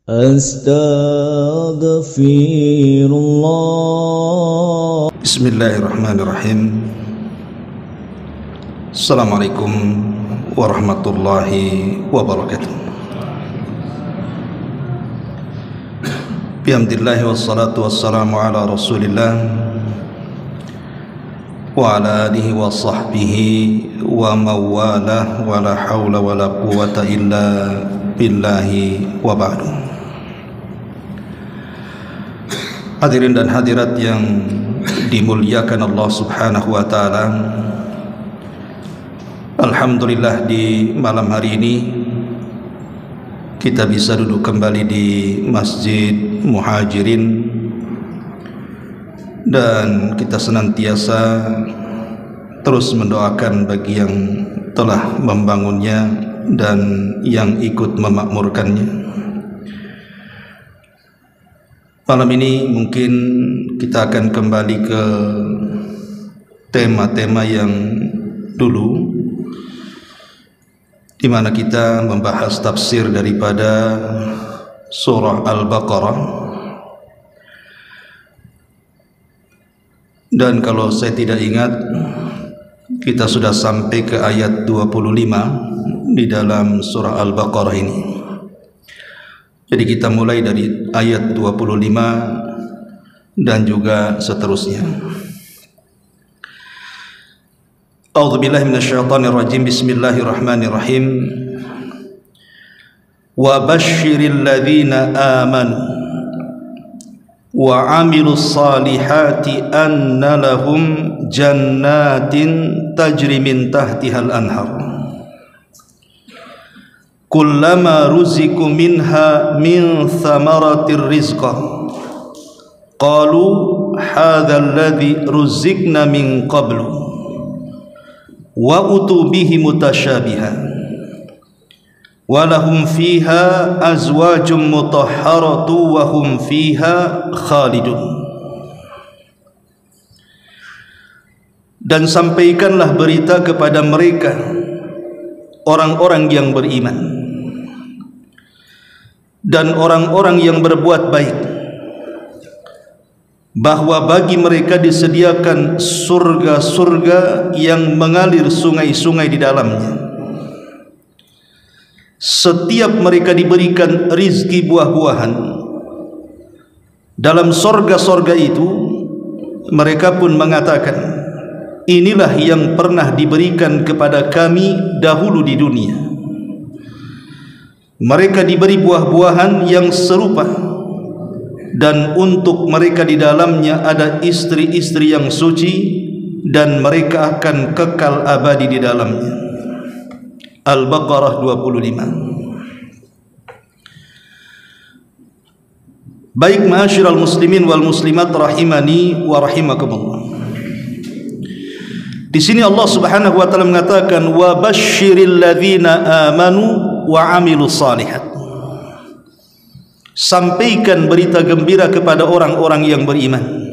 Astaghfirullah. Bismillahirrahmanirrahim. Assalamualaikum warahmatullahi wabarakatuh. Bihamdillahi wassalatu wassalamu ala rasulillah wa ala alihi wa sahbihi wa mawalah wa la hawla wa la quwata illa billahi wa ba'du. Hadirin dan hadirat yang dimuliakan Allah Subhanahu wa taala, alhamdulillah di malam hari ini kita bisa duduk kembali di Masjid Muhajirin, dan kita senantiasa terus mendoakan bagi yang telah membangunnya dan yang ikut memakmurkannya. Malam ini mungkin kita akan kembali ke tema-tema yang dulu, di mana kita membahas tafsir daripada surah Al-Baqarah. Dan kalau saya tidak ingat, kita sudah sampai ke ayat 25 di dalam surah Al-Baqarah ini. Jadi kita mulai dari ayat 25 dan juga seterusnya. A'udzubillahi minasyaitonir rajim. Bismillahirrahmanirrahim. Wa basyiril ladzina amanu wa 'amilus salihati anna lahum jannatin tajri min tahtihal anhar. Kullama ruziku minha min thamaratir rizqa qalu hadha alladhi ruzikna min qablu wa utu bihi mutasyabiha wa lahum fiha azwajum mutahharatu wa hum fiha khalidun. Dan sampaikanlah berita kepada mereka, orang-orang yang beriman dan orang-orang yang berbuat baik, bahwa bagi mereka disediakan surga-surga yang mengalir sungai-sungai di dalamnya. Setiap mereka diberikan rizki buah-buahan dalam surga-surga itu, mereka pun mengatakan, inilah yang pernah diberikan kepada kami dahulu di dunia. Mereka diberi buah-buahan yang serupa, dan untuk mereka di dalamnya ada istri-istri yang suci, dan mereka akan kekal abadi di dalamnya. Al-Baqarah 25. Baik, ma'asyiral muslimin wal muslimat rahimani wa rahimakumullah. Di sini Allah Subhanahu wa taala mengatakan wa basyiril ladzina amanu wa 'amilus shalihat. Sampaikan berita gembira kepada orang-orang yang beriman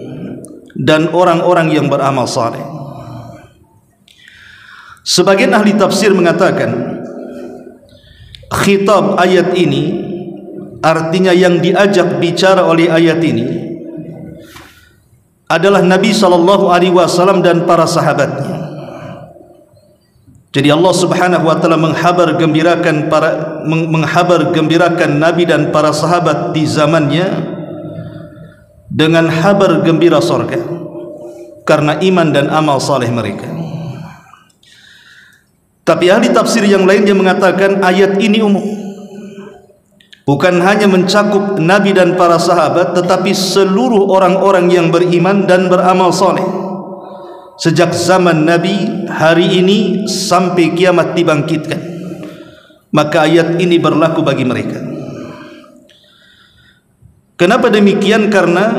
dan orang-orang yang beramal saleh. Sebagian ahli tafsir mengatakan khitab ayat ini, artinya yang diajak bicara oleh ayat ini adalah Nabi SAW dan para sahabatnya. Jadi Allah Subhanahu wa taala menghabar gembirakan Nabi dan para sahabat di zamannya dengan habar gembira surga karena iman dan amal saleh mereka. Tapi ahli tafsir yang lainnya mengatakan ayat ini umum, bukan hanya mencakup Nabi dan para sahabat, tetapi seluruh orang-orang yang beriman dan beramal saleh sejak zaman Nabi hari ini sampai kiamat dibangkitkan. Maka ayat ini berlaku bagi mereka. Kenapa demikian? Karena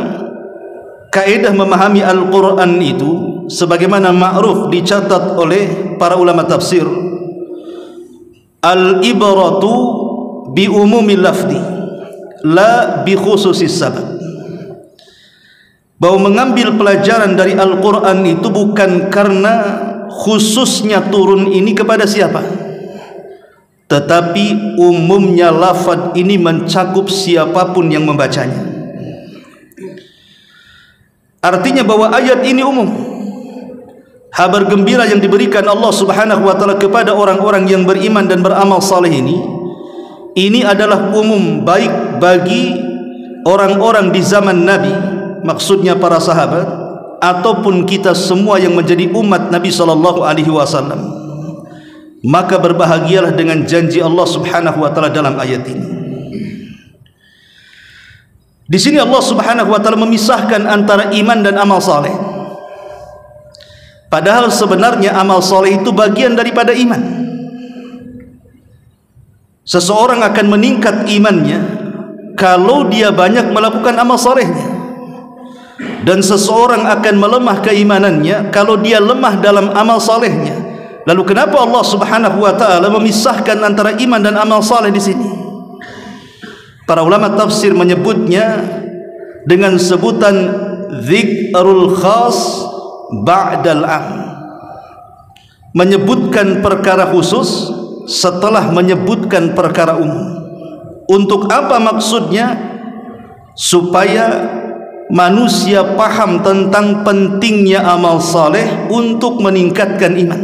kaidah memahami Al-Quran itu sebagaimana ma'ruf dicatat oleh para ulama tafsir, al-ibratu bi umumil lafzi la bi khususis sabab. Bahwa mengambil pelajaran dari Al-Quran itu bukan karena khususnya turun ini kepada siapa, tetapi umumnya lafaz ini mencakup siapapun yang membacanya. Artinya bahwa ayat ini umum. Kabar gembira yang diberikan Allah Subhanahu wa taala kepada orang-orang yang beriman dan beramal saleh ini adalah umum, baik bagi orang-orang di zaman Nabi, maksudnya para sahabat, ataupun kita semua yang menjadi umat Nabi sallallahu alaihi wasallam. Maka berbahagialah dengan janji Allah Subhanahu wa taala dalam ayat ini. Di sini Allah Subhanahu wa taala memisahkan antara iman dan amal saleh. Padahal sebenarnya amal saleh itu bagian daripada iman. Seseorang akan meningkat imannya kalau dia banyak melakukan amal salehnya, dan seseorang akan melemah keimanannya kalau dia lemah dalam amal salehnya. Lalu kenapa Allah Subhanahu wa taala memisahkan antara iman dan amal saleh di sini? Para ulama tafsir menyebutnya dengan sebutan dzikrul khas ba'dal 'am. Menyebutkan perkara khusus setelah menyebutkan perkara umum. Untuk apa maksudnya? Supaya manusia paham tentang pentingnya amal saleh untuk meningkatkan iman.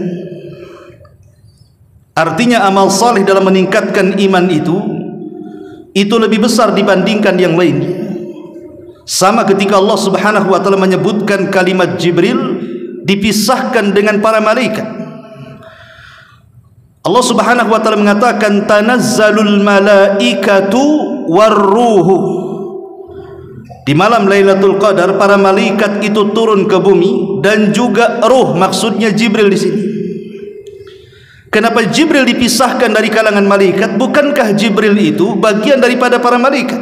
Artinya amal saleh dalam meningkatkan iman itu lebih besar dibandingkan yang lain. Sama ketika Allah Subhanahu wa taala menyebutkan kalimat Jibril dipisahkan dengan para malaikat. Allah Subhanahu wa taala mengatakan tanazzalul malaikatu warruhu. Di malam Lailatul Qadar para malaikat itu turun ke bumi, dan juga ruh, maksudnya Jibril di sini. Kenapa Jibril dipisahkan dari kalangan malaikat? Bukankah Jibril itu bagian daripada para malaikat?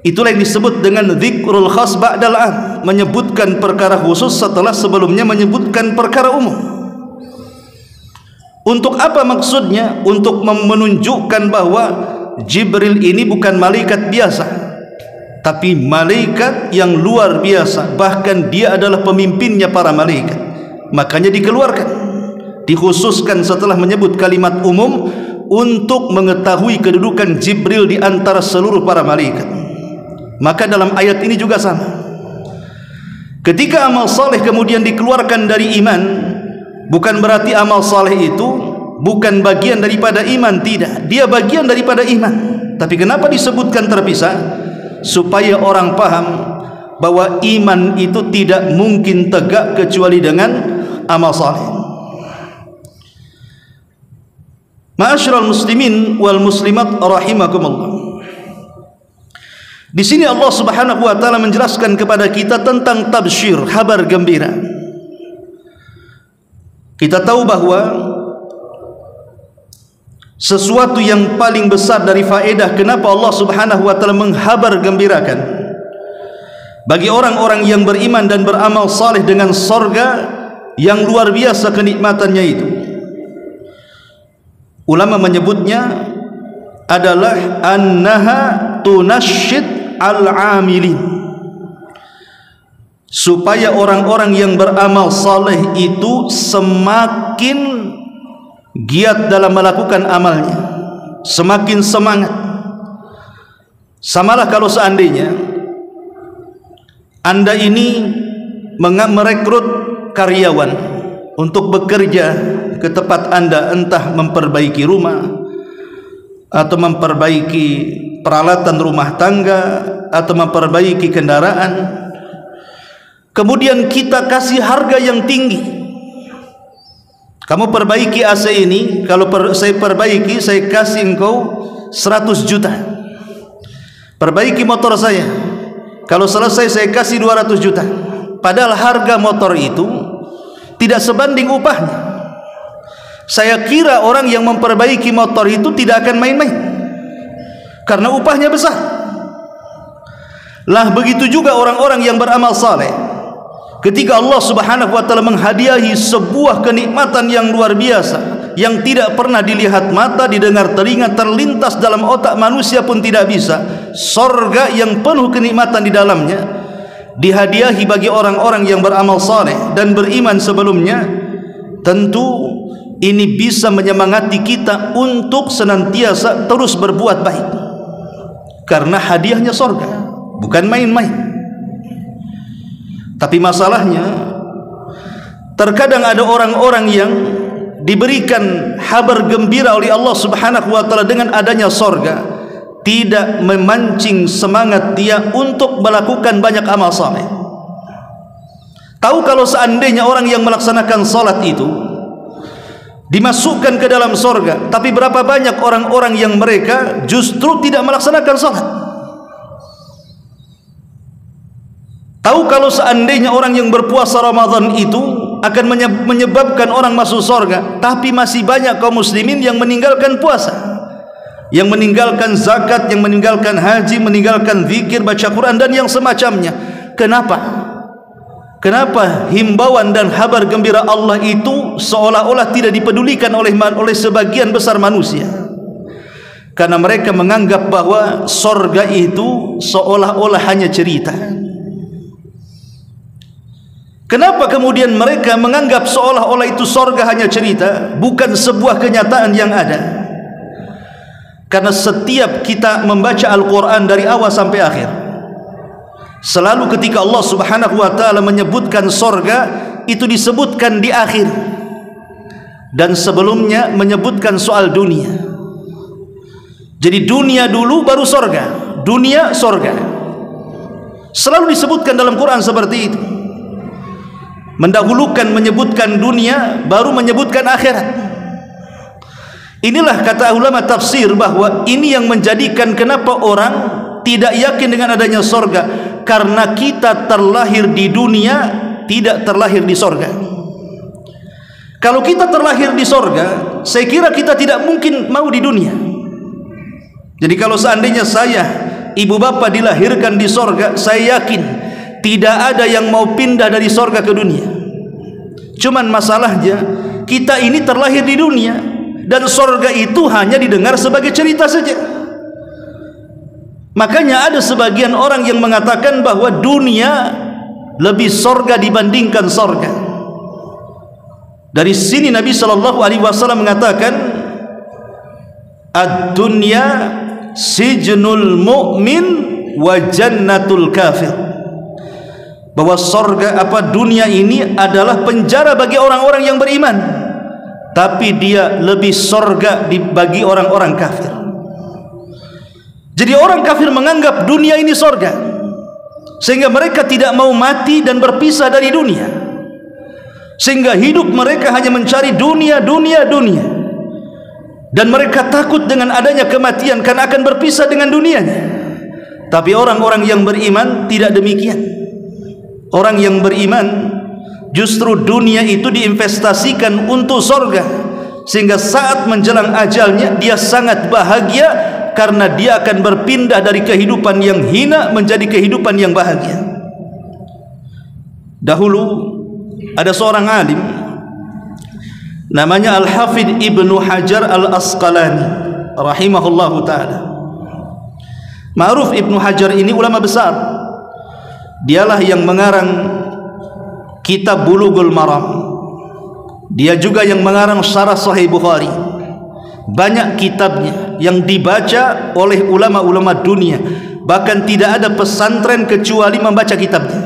Itulah yang disebut dengan dzikrul khas ba'dal 'am, menyebutkan perkara khusus setelah sebelumnya menyebutkan perkara umum. Untuk apa maksudnya? Untuk menunjukkan bahwa Jibril ini bukan malaikat biasa, tapi malaikat yang luar biasa. Bahkan dia adalah pemimpinnya para malaikat. Makanya dikeluarkan, dikhususkan setelah menyebut kalimat umum untuk mengetahui kedudukan Jibril di antara seluruh para malaikat. Maka dalam ayat ini juga sama. Ketika amal saleh kemudian dikeluarkan dari iman, bukan berarti amal saleh itu bukan bagian daripada iman, tidak. Dia bagian daripada iman. Tapi kenapa disebutkan terpisah? Supaya orang paham bahwa iman itu tidak mungkin tegak kecuali dengan amal saleh. Ma'asyiral muslimin wal muslimat rahimakumullah. Di sini Allah Subhanahu wa taala menjelaskan kepada kita tentang tabsyir, kabar gembira. Kita tahu bahwa sesuatu yang paling besar dari faedah kenapa Allah Subhanahu wa taala menghabar gembirakan bagi orang-orang yang beriman dan beramal saleh dengan sorga yang luar biasa kenikmatannya itu. Ulama menyebutnya adalah annaha tunasyid al-amilin, supaya orang-orang yang beramal saleh itu semakin giat dalam melakukan amalnya, semakin semangat. Samalah kalau seandainya Anda ini merekrut karyawan untuk bekerja ke tempat Anda, entah memperbaiki rumah atau memperbaiki peralatan rumah tangga atau memperbaiki kendaraan, kemudian kita kasih harga yang tinggi. Kamu perbaiki AC ini, kalau saya perbaiki saya kasih engkau 100 juta. Perbaiki motor saya, kalau selesai saya kasih 200 juta. Padahal harga motor itu tidak sebanding upahnya. Saya kira orang yang memperbaiki motor itu tidak akan main-main, karena upahnya besar. Lah begitu juga orang-orang yang beramal saleh. Ketika Allah Subhanahu wa taala menghadiahi sebuah kenikmatan yang luar biasa, yang tidak pernah dilihat mata, didengar telinga, terlintas dalam otak manusia pun tidak bisa, sorga yang penuh kenikmatan di dalamnya, dihadiahi bagi orang-orang yang beramal saleh dan beriman sebelumnya, tentu ini bisa menyemangati kita untuk senantiasa terus berbuat baik, karena hadiahnya sorga, bukan main-main. Tapi masalahnya, terkadang ada orang-orang yang diberikan kabar gembira oleh Allah Subhanahu wa taala dengan adanya sorga, tidak memancing semangat dia untuk melakukan banyak amal saleh. Tahu kalau seandainya orang yang melaksanakan salat itu dimasukkan ke dalam sorga, tapi berapa banyak orang-orang yang mereka justru tidak melaksanakan salat. Tahu kalau seandainya orang yang berpuasa Ramadan itu akan menyebabkan orang masuk sorga, tapi masih banyak kaum muslimin yang meninggalkan puasa, yang meninggalkan zakat, yang meninggalkan haji, meninggalkan zikir, baca Quran dan yang semacamnya. Kenapa? Kenapa himbauan dan kabar gembira Allah itu seolah-olah tidak dipedulikan oleh sebagian besar manusia? Karena mereka menganggap bahwa sorga itu seolah-olah hanya cerita. Kenapa kemudian mereka menganggap seolah-olah itu sorga hanya cerita, bukan sebuah kenyataan yang ada? Karena setiap kita membaca Al-Quran dari awal sampai akhir, selalu ketika Allah Subhanahu wa taala menyebutkan sorga, itu disebutkan di akhir, dan sebelumnya menyebutkan soal dunia. Jadi dunia dulu baru sorga, dunia sorga, selalu disebutkan dalam Quran seperti itu. Mendahulukan menyebutkan dunia, baru menyebutkan akhirat. Inilah kata ulama tafsir bahwa ini yang menjadikan kenapa orang tidak yakin dengan adanya sorga, karena kita terlahir di dunia, tidak terlahir di sorga. Kalau kita terlahir di sorga, saya kira kita tidak mungkin mau di dunia. Jadi kalau seandainya saya, ibu bapak dilahirkan di sorga, saya yakin tidak ada yang mau pindah dari sorga ke dunia. Cuman masalahnya, kita ini terlahir di dunia, dan sorga itu hanya didengar sebagai cerita saja. Makanya ada sebagian orang yang mengatakan bahwa dunia lebih sorga dibandingkan sorga. Dari sini Nabi SAW mengatakan, ad-dunya sijnul mu'min wa jannatul kafir. Bahwa sorga dunia ini adalah penjara bagi orang-orang yang beriman, tapi dia lebih sorga bagi orang-orang kafir. Jadi orang kafir menganggap dunia ini sorga, sehingga mereka tidak mau mati dan berpisah dari dunia, sehingga hidup mereka hanya mencari dunia, dunia, dunia, dan mereka takut dengan adanya kematian karena akan berpisah dengan dunianya. Tapi orang-orang yang beriman tidak demikian. Orang yang beriman justru dunia itu diinvestasikan untuk sorga, sehingga saat menjelang ajalnya dia sangat bahagia, karena dia akan berpindah dari kehidupan yang hina menjadi kehidupan yang bahagia. Dahulu ada seorang alim namanya Al-Hafidh Ibnu Hajar Al-Asqalani rahimahullahu ta'ala. Ma'ruf Ibnu Hajar ini ulama besar. Dialah yang mengarang kitab Bulughul Maram. Dia juga yang mengarang Syarah Sahih Bukhari. Banyak kitabnya yang dibaca oleh ulama-ulama dunia. Bahkan tidak ada pesantren kecuali membaca kitabnya.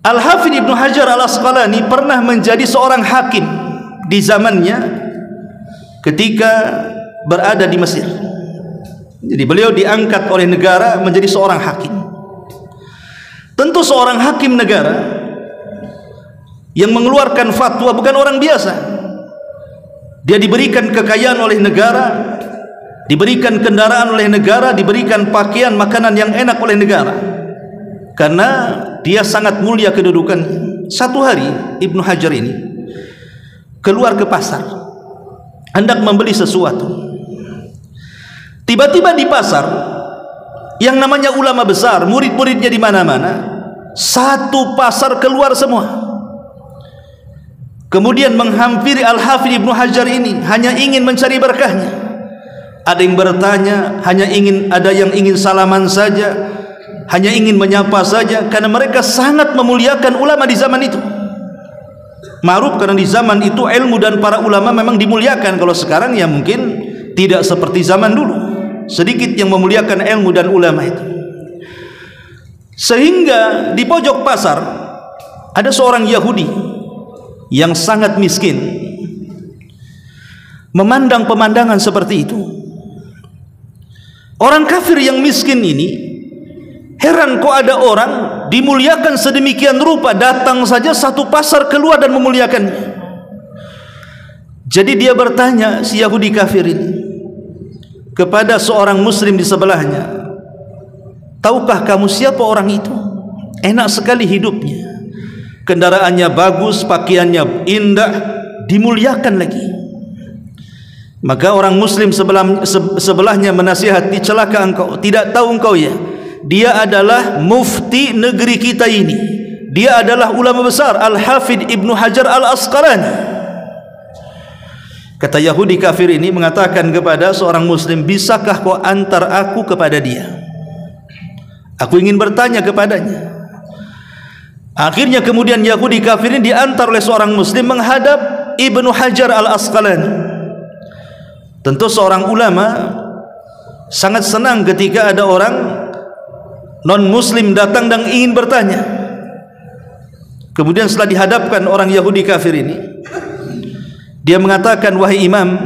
Al-Hafidh Ibnu Hajar Al-Asqalani pernah menjadi seorang hakim di zamannya ketika berada di Mesir. Jadi beliau diangkat oleh negara menjadi seorang hakim. Tentu seorang hakim negara yang mengeluarkan fatwa bukan orang biasa. Dia diberikan kekayaan oleh negara, diberikan kendaraan oleh negara, diberikan pakaian, makanan yang enak oleh negara, karena dia sangat mulia kedudukannya. Satu hari Ibnu Hajar ini keluar ke pasar, hendak membeli sesuatu. Tiba-tiba di pasar, yang namanya ulama besar, murid-muridnya di mana-mana, satu pasar keluar semua. Kemudian menghampiri Al-Hafidh Ibnu Hajar ini, hanya ingin mencari berkahnya. Ada yang bertanya, ada yang ingin salaman saja, hanya ingin menyapa saja, karena mereka sangat memuliakan ulama di zaman itu. Ma'ruf karena di zaman itu ilmu dan para ulama memang dimuliakan. Kalau sekarang ya mungkin tidak seperti zaman dulu, sedikit yang memuliakan ilmu dan ulama itu. Sehingga di pojok pasar ada seorang Yahudi yang sangat miskin, memandang pemandangan seperti itu. Orang kafir yang miskin ini heran, kok ada orang dimuliakan sedemikian rupa, datang saja satu pasar keluar dan memuliakannya. Jadi dia bertanya, si Yahudi kafir ini, kepada seorang muslim di sebelahnya, tahukah kamu siapa orang itu? Enak sekali hidupnya, kendaraannya bagus, pakaiannya indah, dimuliakan lagi. Maka orang muslim sebelahnya menasihati, celaka engkau, tidak tahu engkau ya, dia adalah mufti negeri kita ini, dia adalah ulama besar, Al-Hafidh Ibnu Hajar Al-Asqalani. Kata Yahudi kafir ini mengatakan kepada seorang muslim, bisakah kau antar aku kepada dia? Aku ingin bertanya kepadanya. Akhirnya kemudian Yahudi kafir ini diantar oleh seorang muslim menghadap Ibnu Hajar Al-Asqalani. Tentu seorang ulama sangat senang ketika ada orang non-muslim datang dan ingin bertanya. Kemudian setelah dihadapkan orang Yahudi kafir ini, dia mengatakan, wahai imam,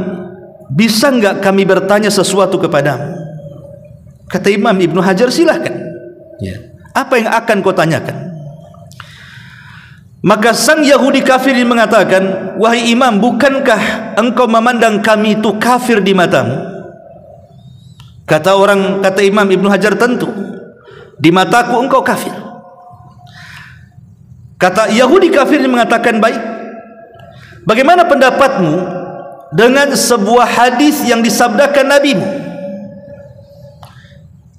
bisa enggak kami bertanya sesuatu kepadamu? Kata Imam Ibnu Hajar, silahkan ya. Apa yang akan kau tanyakan? Maka sang Yahudi kafir ini mengatakan, wahai imam, bukankah engkau memandang kami itu kafir di matamu? Kata Imam Ibnu Hajar, tentu, di mataku engkau kafir. Kata Yahudi kafir ini mengatakan, baik, bagaimana pendapatmu dengan sebuah hadis yang disabdakan nabimu?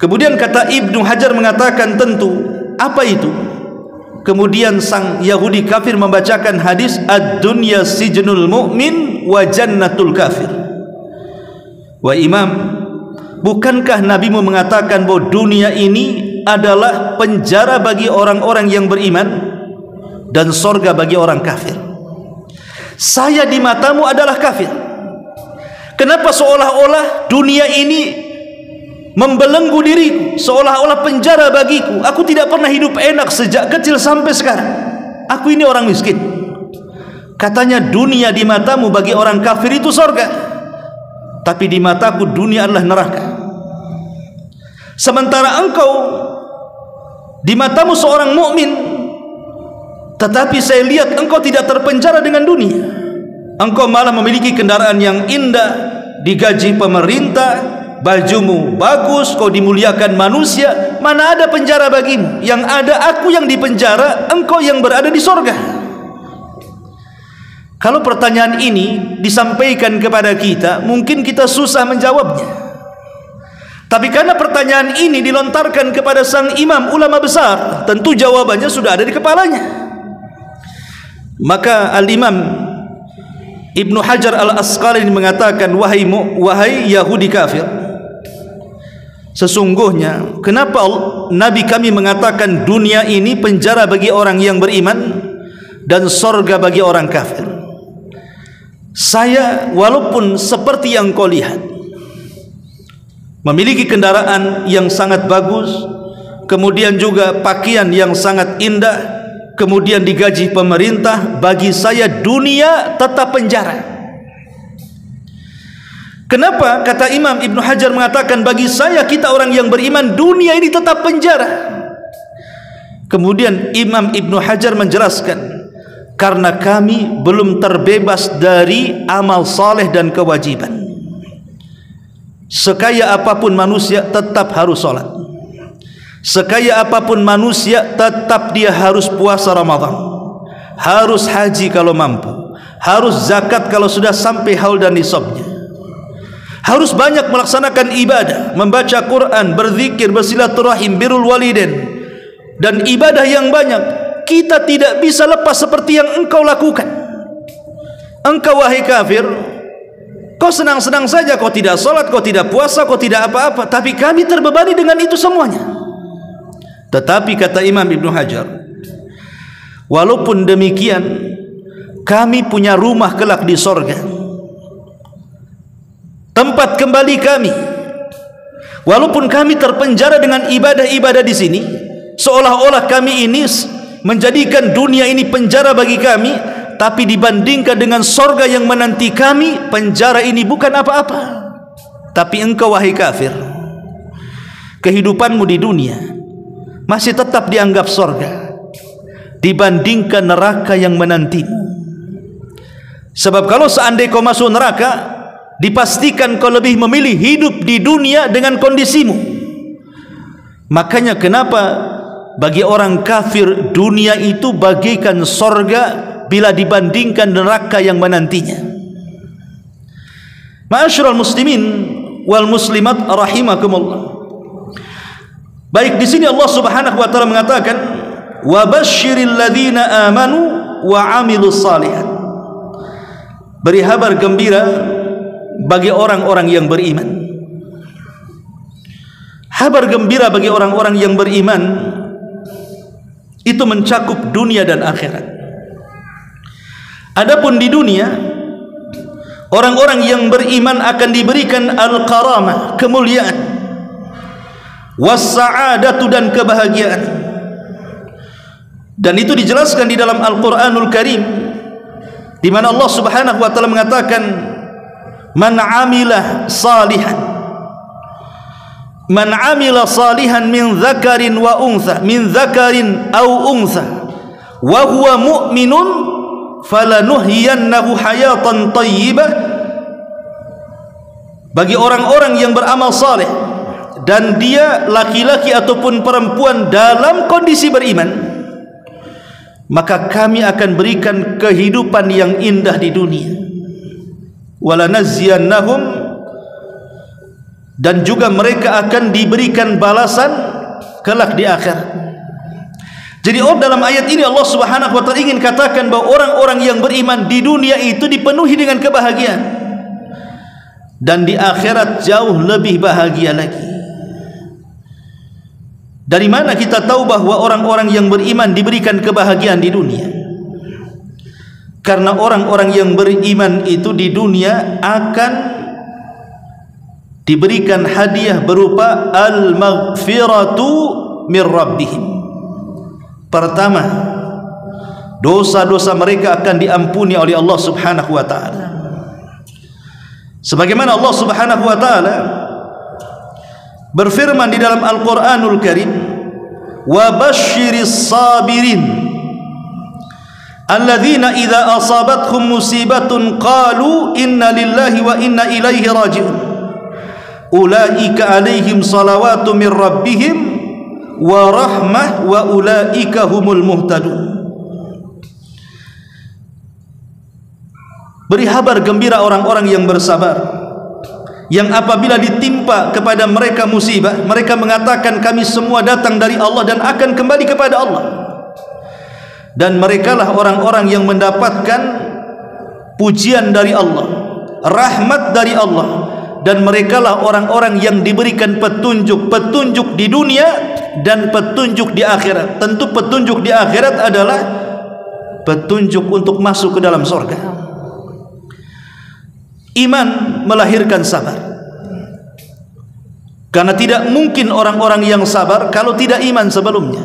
Kemudian kata Ibnu Hajar mengatakan, tentu, apa itu? Kemudian sang Yahudi kafir membacakan hadis, ad-dunya sijnul mu'min wa jannatul kafir. Wa imam, bukankah nabimu mengatakan bahwa dunia ini adalah penjara bagi orang-orang yang beriman dan sorga bagi orang kafir? Saya di matamu adalah kafir. Kenapa seolah-olah dunia ini membelenggu diriku, seolah-olah penjara bagiku? Aku tidak pernah hidup enak sejak kecil sampai sekarang. Aku ini orang miskin. Katanya dunia di matamu bagi orang kafir itu sorga, tapi di mataku dunia adalah neraka. Sementara engkau di matamu seorang mukmin, tetapi saya lihat engkau tidak terpenjara dengan dunia. Engkau malah memiliki kendaraan yang indah, digaji pemerintah, bajumu bagus, kau dimuliakan manusia. Mana ada penjara bagimu? Yang ada aku yang dipenjara, engkau yang berada di sorga. Kalau pertanyaan ini disampaikan kepada kita, mungkin kita susah menjawabnya. Tapi karena pertanyaan ini dilontarkan kepada sang imam ulama besar, tentu jawabannya sudah ada di kepalanya. Maka Al-Imam Ibnu Hajar Al-Asqalani mengatakan, wahai Yahudi kafir, sesungguhnya kenapa Nabi kami mengatakan dunia ini penjara bagi orang yang beriman dan sorga bagi orang kafir? Saya walaupun seperti yang kau lihat, memiliki kendaraan yang sangat bagus, kemudian juga pakaian yang sangat indah, kemudian digaji pemerintah, bagi saya dunia tetap penjara. Kenapa? Kata Imam Ibnu Hajar mengatakan, bagi saya, kita orang yang beriman, dunia ini tetap penjara. Kemudian Imam Ibnu Hajar menjelaskan, karena kami belum terbebas dari amal saleh dan kewajiban. Sekaya apapun manusia tetap harus sholat, sekaya apapun manusia tetap dia harus puasa Ramadan, harus haji kalau mampu, harus zakat kalau sudah sampai haul dan nisabnya, harus banyak melaksanakan ibadah, membaca Quran, berzikir, bersilaturahim, birrul walidain, dan ibadah yang banyak. Kita tidak bisa lepas seperti yang engkau lakukan. Engkau wahai kafir, kau senang-senang saja, kau tidak sholat, kau tidak puasa, kau tidak apa-apa, tapi kami terbebani dengan itu semuanya. Tetapi kata Imam Ibnu Hajar, walaupun demikian, kami punya rumah kelak di sorga, tempat kembali kami. Walaupun kami terpenjara dengan ibadah-ibadah di sini, seolah-olah kami ini menjadikan dunia ini penjara bagi kami, tapi dibandingkan dengan sorga yang menanti kami, penjara ini bukan apa-apa. Tapi engkau wahai kafir, kehidupanmu di dunia masih tetap dianggap sorga dibandingkan neraka yang menantimu. Sebab kalau seandainya kau masuk neraka, dipastikan kau lebih memilih hidup di dunia dengan kondisimu. Makanya kenapa bagi orang kafir dunia itu bagaikan sorga bila dibandingkan neraka yang menantinya. Ma'asyiral muslimin wal muslimat rahimakumullah. Baik, di sini Allah Subhanahu wa taala mengatakan, wa basyiril ladzina amanu wa amilus shalihat. Beri kabar gembira bagi orang-orang yang beriman. Kabar gembira bagi orang-orang yang beriman itu mencakup dunia dan akhirat. Adapun di dunia, orang-orang yang beriman akan diberikan al-karamah, kemuliaan, was-sa'adatu, dan kebahagiaan. Dan itu dijelaskan di dalam Al-Qur'anul Karim, di mana Allah Subhanahu wa taala mengatakan, man amila salihan, man amila salihan min dzakarin wa untha, min dzakarin au untha wa huwa mu'minun falanuhyiyannahu hayatan thayyibah. Bagi orang-orang yang beramal saleh dan dia laki-laki ataupun perempuan dalam kondisi beriman, maka kami akan berikan kehidupan yang indah di dunia. Walanaziyannahum, dan juga mereka akan diberikan balasan kelak di akhirat. Jadi dalam ayat ini Allah Subhanahu wa taala ingin katakan bahwa orang-orang yang beriman di dunia itu dipenuhi dengan kebahagiaan, dan di akhirat jauh lebih bahagia lagi. Dari mana kita tahu bahwa orang-orang yang beriman diberikan kebahagiaan di dunia? Karena orang-orang yang beriman itu di dunia akan diberikan hadiah berupa al-maghfiratu mir rabbihim. Pertama, dosa-dosa mereka akan diampuni oleh Allah Subhanahu wa taala. Sebagaimana Allah Subhanahu wa taala berfirman di dalam Al-Qur'anul Karim, wa basyiris sabirin alladzina idza asabathum musibatun qalu inna lillahi wa inna ilaihi raji'un ulaika alaihim salawatu mir rabbihim wa rahmah wa ulaika humul muhtadun. Beri kabar gembira orang-orang yang bersabar, yang apabila ditimpa kepada mereka musibah, mereka mengatakan kami semua datang dari Allah dan akan kembali kepada Allah. Dan merekalah orang-orang yang mendapatkan pujian dari Allah, rahmat dari Allah, dan merekalah orang-orang yang diberikan petunjuk di dunia dan petunjuk di akhirat. Tentu petunjuk di akhirat adalah petunjuk untuk masuk ke dalam surga. Iman melahirkan sabar, karena tidak mungkin orang-orang yang sabar kalau tidak iman sebelumnya.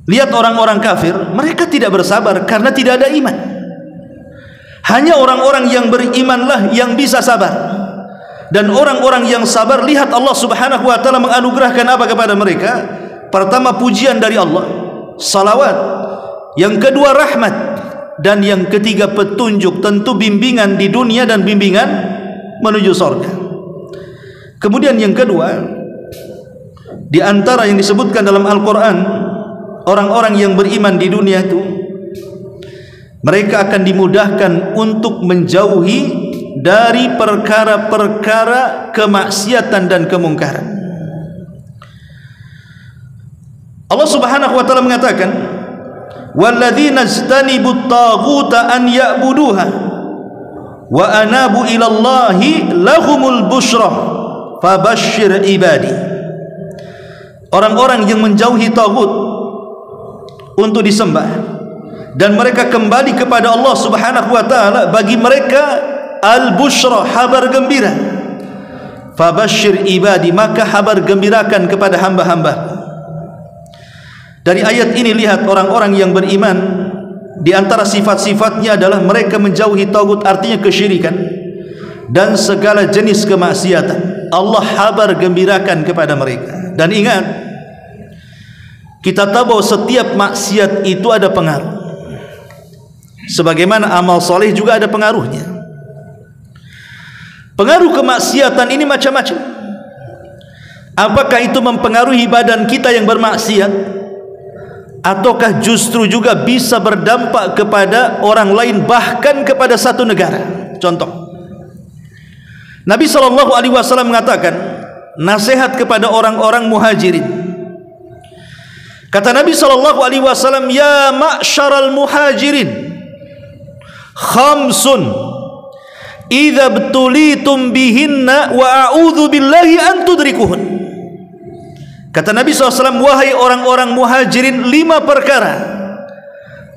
Lihat orang-orang kafir, mereka tidak bersabar karena tidak ada iman. Hanya orang-orang yang berimanlah yang bisa sabar. Dan orang-orang yang sabar, lihat Allah Subhanahu wa taala menganugerahkan apa kepada mereka? Pertama, pujian dari Allah, salawat. Yang kedua, rahmat. Dan yang ketiga, petunjuk, tentu bimbingan di dunia dan bimbingan menuju surga. Kemudian yang kedua, di antara yang disebutkan dalam Al-Quran, orang-orang yang beriman di dunia itu, mereka akan dimudahkan untuk menjauhi dari perkara-perkara kemaksiatan dan kemungkaran. Allah Subhanahu wa taala mengatakan, walladzina ijtanibut taghuta an ya'buduha wa anabu ila Allahi lahumul busyra fabashshir ibadi. Orang-orang yang menjauhi taghut untuk disembah dan mereka kembali kepada Allah Subhanahu wa taala, bagi mereka al-busyra, kabar gembira. Fabashshir ibadi, maka kabar gembirakan kepada hamba-hamba. Dari ayat ini lihat orang-orang yang beriman, di antara sifat-sifatnya adalah mereka menjauhi tagut, artinya kesyirikan dan segala jenis kemaksiatan. Allah kabar gembirakan kepada mereka. Dan ingat, kita tahu bahwa setiap maksiat itu ada pengaruh, sebagaimana amal soleh juga ada pengaruhnya. Pengaruh kemaksiatan ini macam-macam. Apakah itu mempengaruhi badan kita yang bermaksiat, ataukah justru juga bisa berdampak kepada orang lain, bahkan kepada satu negara? Contoh, Nabi SAW mengatakan nasihat kepada orang-orang muhajirin. Kata Nabi SAW, ya ma'syaral muhajirin, khamsun idza btulitum bihinna wa a'udzu billahi an tudrikuhun. Kata Nabi SAW, wahai orang-orang muhajirin, 5 perkara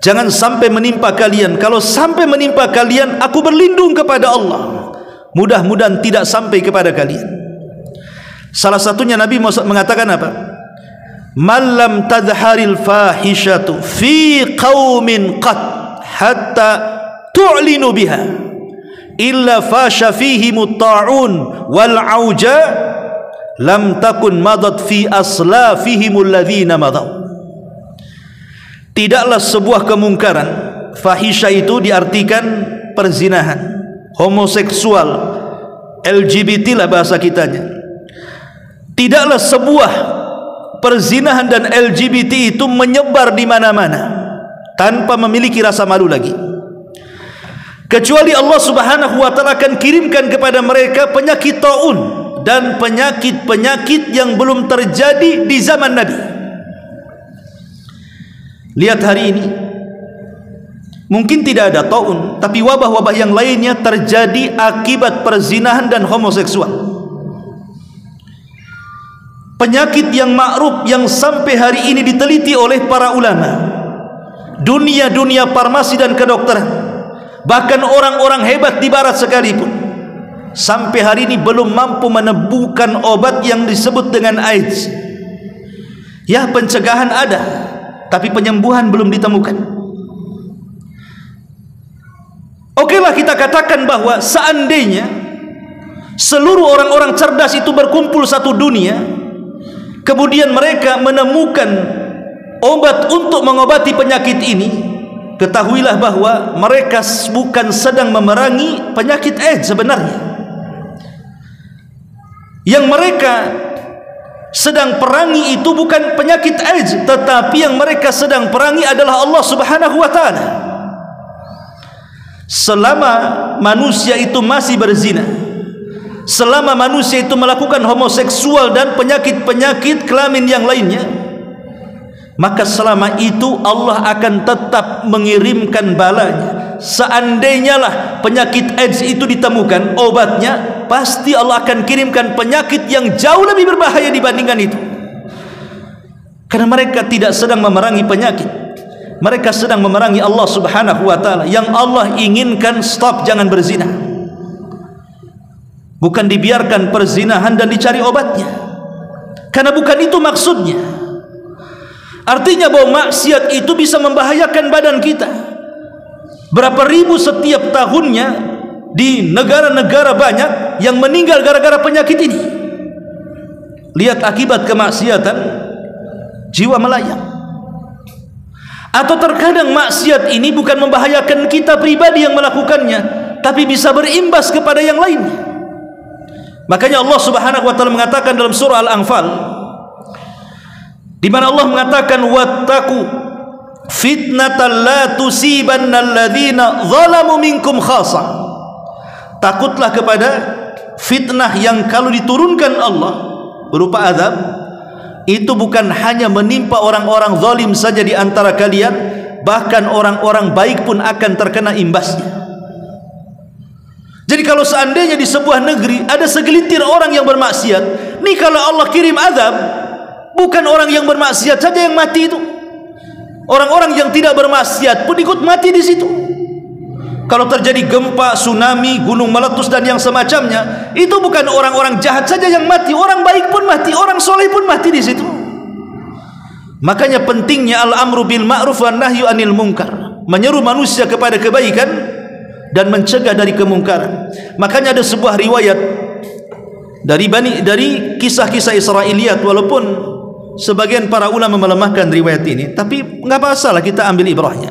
jangan sampai menimpa kalian. Kalau sampai menimpa kalian, aku berlindung kepada Allah, mudah-mudahan tidak sampai kepada kalian. Salah satunya Nabi mengatakan apa? Man lam tadharil fahishatu fi qaumin qat hatta tu'linu biha illa fasha fihimut ta'un wal auja lam takun madat fi aslafihimul ladzina madaw. Tidaklah sebuah kemungkaran, fahisha itu diartikan perzinahan, homoseksual, LGBT lah bahasa kitanya. Tidaklah sebuah perzinahan dan LGBT itu menyebar di mana-mana tanpa memiliki rasa malu lagi, kecuali Allah Subhanahu wa taala akan kirimkan kepada mereka penyakit taun dan penyakit-penyakit yang belum terjadi di zaman Nabi. Lihat hari ini, mungkin tidak ada taun, tapi wabah-wabah yang lainnya terjadi akibat perzinahan dan homoseksual. Penyakit yang ma'ruf yang sampai hari ini diteliti oleh para ulama, dunia farmasi dan kedokteran, bahkan orang-orang hebat di barat sekalipun, sampai hari ini belum mampu menemukan obat yang disebut dengan AIDS. Ya, pencegahan ada, tapi penyembuhan belum ditemukan. Okelah kita katakan bahwa seandainya seluruh orang-orang cerdas itu berkumpul satu dunia, kemudian mereka menemukan obat untuk mengobati penyakit ini, ketahuilah bahwa mereka bukan sedang memerangi penyakit AIDS sebenarnya. Yang mereka sedang perangi itu bukan penyakit AIDS, tetapi yang mereka sedang perangi adalah Allah Subhanahu wa taala. Selama manusia itu masih berzina, selama manusia itu melakukan homoseksual dan penyakit-penyakit kelamin yang lainnya, maka selama itu Allah akan tetap mengirimkan balanya. Seandainya lah penyakit AIDS itu ditemukan obatnya, pasti Allah akan kirimkan penyakit yang jauh lebih berbahaya dibandingkan itu. Karena mereka tidak sedang memerangi penyakit, mereka sedang memerangi Allah Subhanahu wa taala. Yang Allah inginkan stop, jangan berzina, bukan dibiarkan perzinahan dan dicari obatnya, karena bukan itu maksudnya. Artinya bahwa maksiat itu bisa membahayakan badan kita. Berapa ribu setiap tahunnya di negara-negara banyak yang meninggal gara-gara penyakit ini. Lihat akibat kemaksiatan, jiwa melayang. Atau terkadang maksiat ini bukan membahayakan kita pribadi yang melakukannya, tapi bisa berimbas kepada yang lainnya. Makanya Allah Subhanahu wa taala mengatakan dalam surah Al-Anfal, di mana Allah mengatakan wattaqu fitnatan la tusibanna alladzina zalamu minkum khassa. Takutlah kepada fitnah yang kalau diturunkan Allah berupa azab, itu bukan hanya menimpa orang-orang zalim saja di antara kalian, bahkan orang-orang baik pun akan terkena imbasnya. Jadi kalau seandainya di sebuah negeri ada segelintir orang yang bermaksiat, nih kalau Allah kirim azab, bukan orang yang bermaksiat saja yang mati itu, Orang-orang yang tidak bermaksiat pun ikut mati di situ. Kalau terjadi gempa, tsunami, gunung meletus dan yang semacamnya, itu bukan orang-orang jahat saja yang mati, orang baik pun mati, orang soleh pun mati di situ. Makanya pentingnya al-amru bil ma'ruf wan nahyu anil munkar, menyeru manusia kepada kebaikan dan mencegah dari kemungkaran. Makanya ada sebuah riwayat dari kisah-kisah Israiliyat, walaupun sebagian para ulama melemahkan riwayat ini, tapi enggak masalah, kita ambil ibrahnya.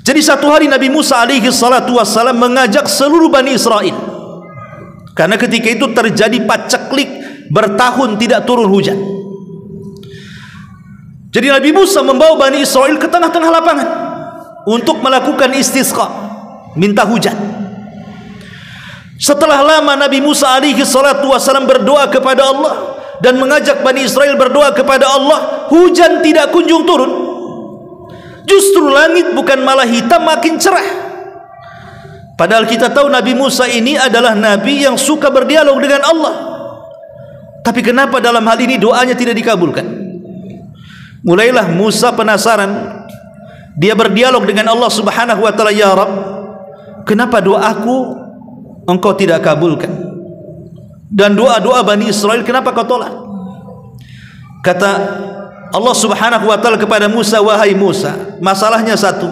Jadi satu hari Nabi Musa alaihi salatu wassalam mengajak seluruh Bani Israel, karena ketika itu terjadi paceklik, bertahun tidak turun hujan. Jadi Nabi Musa membawa Bani Israel ke tengah-tengah lapangan untuk melakukan istisqa, minta hujan. Setelah lama Nabi Musa alaihi salatu wassalam berdoa kepada Allah dan mengajak Bani Israel berdoa kepada Allah, hujan tidak kunjung turun. Justru langit bukan malah hitam, makin cerah. Padahal kita tahu Nabi Musa ini adalah Nabi yang suka berdialog dengan Allah. Tapi kenapa dalam hal ini doanya tidak dikabulkan? Mulailah Musa penasaran. Dia berdialog dengan Allah subhanahu wa ta'ala, ya Rabb, kenapa doaku engkau tidak kabulkan? Dan doa-doa Bani Israel kenapa kau tolak? Kata Allah subhanahu wa ta'ala kepada Musa, wahai Musa, masalahnya satu.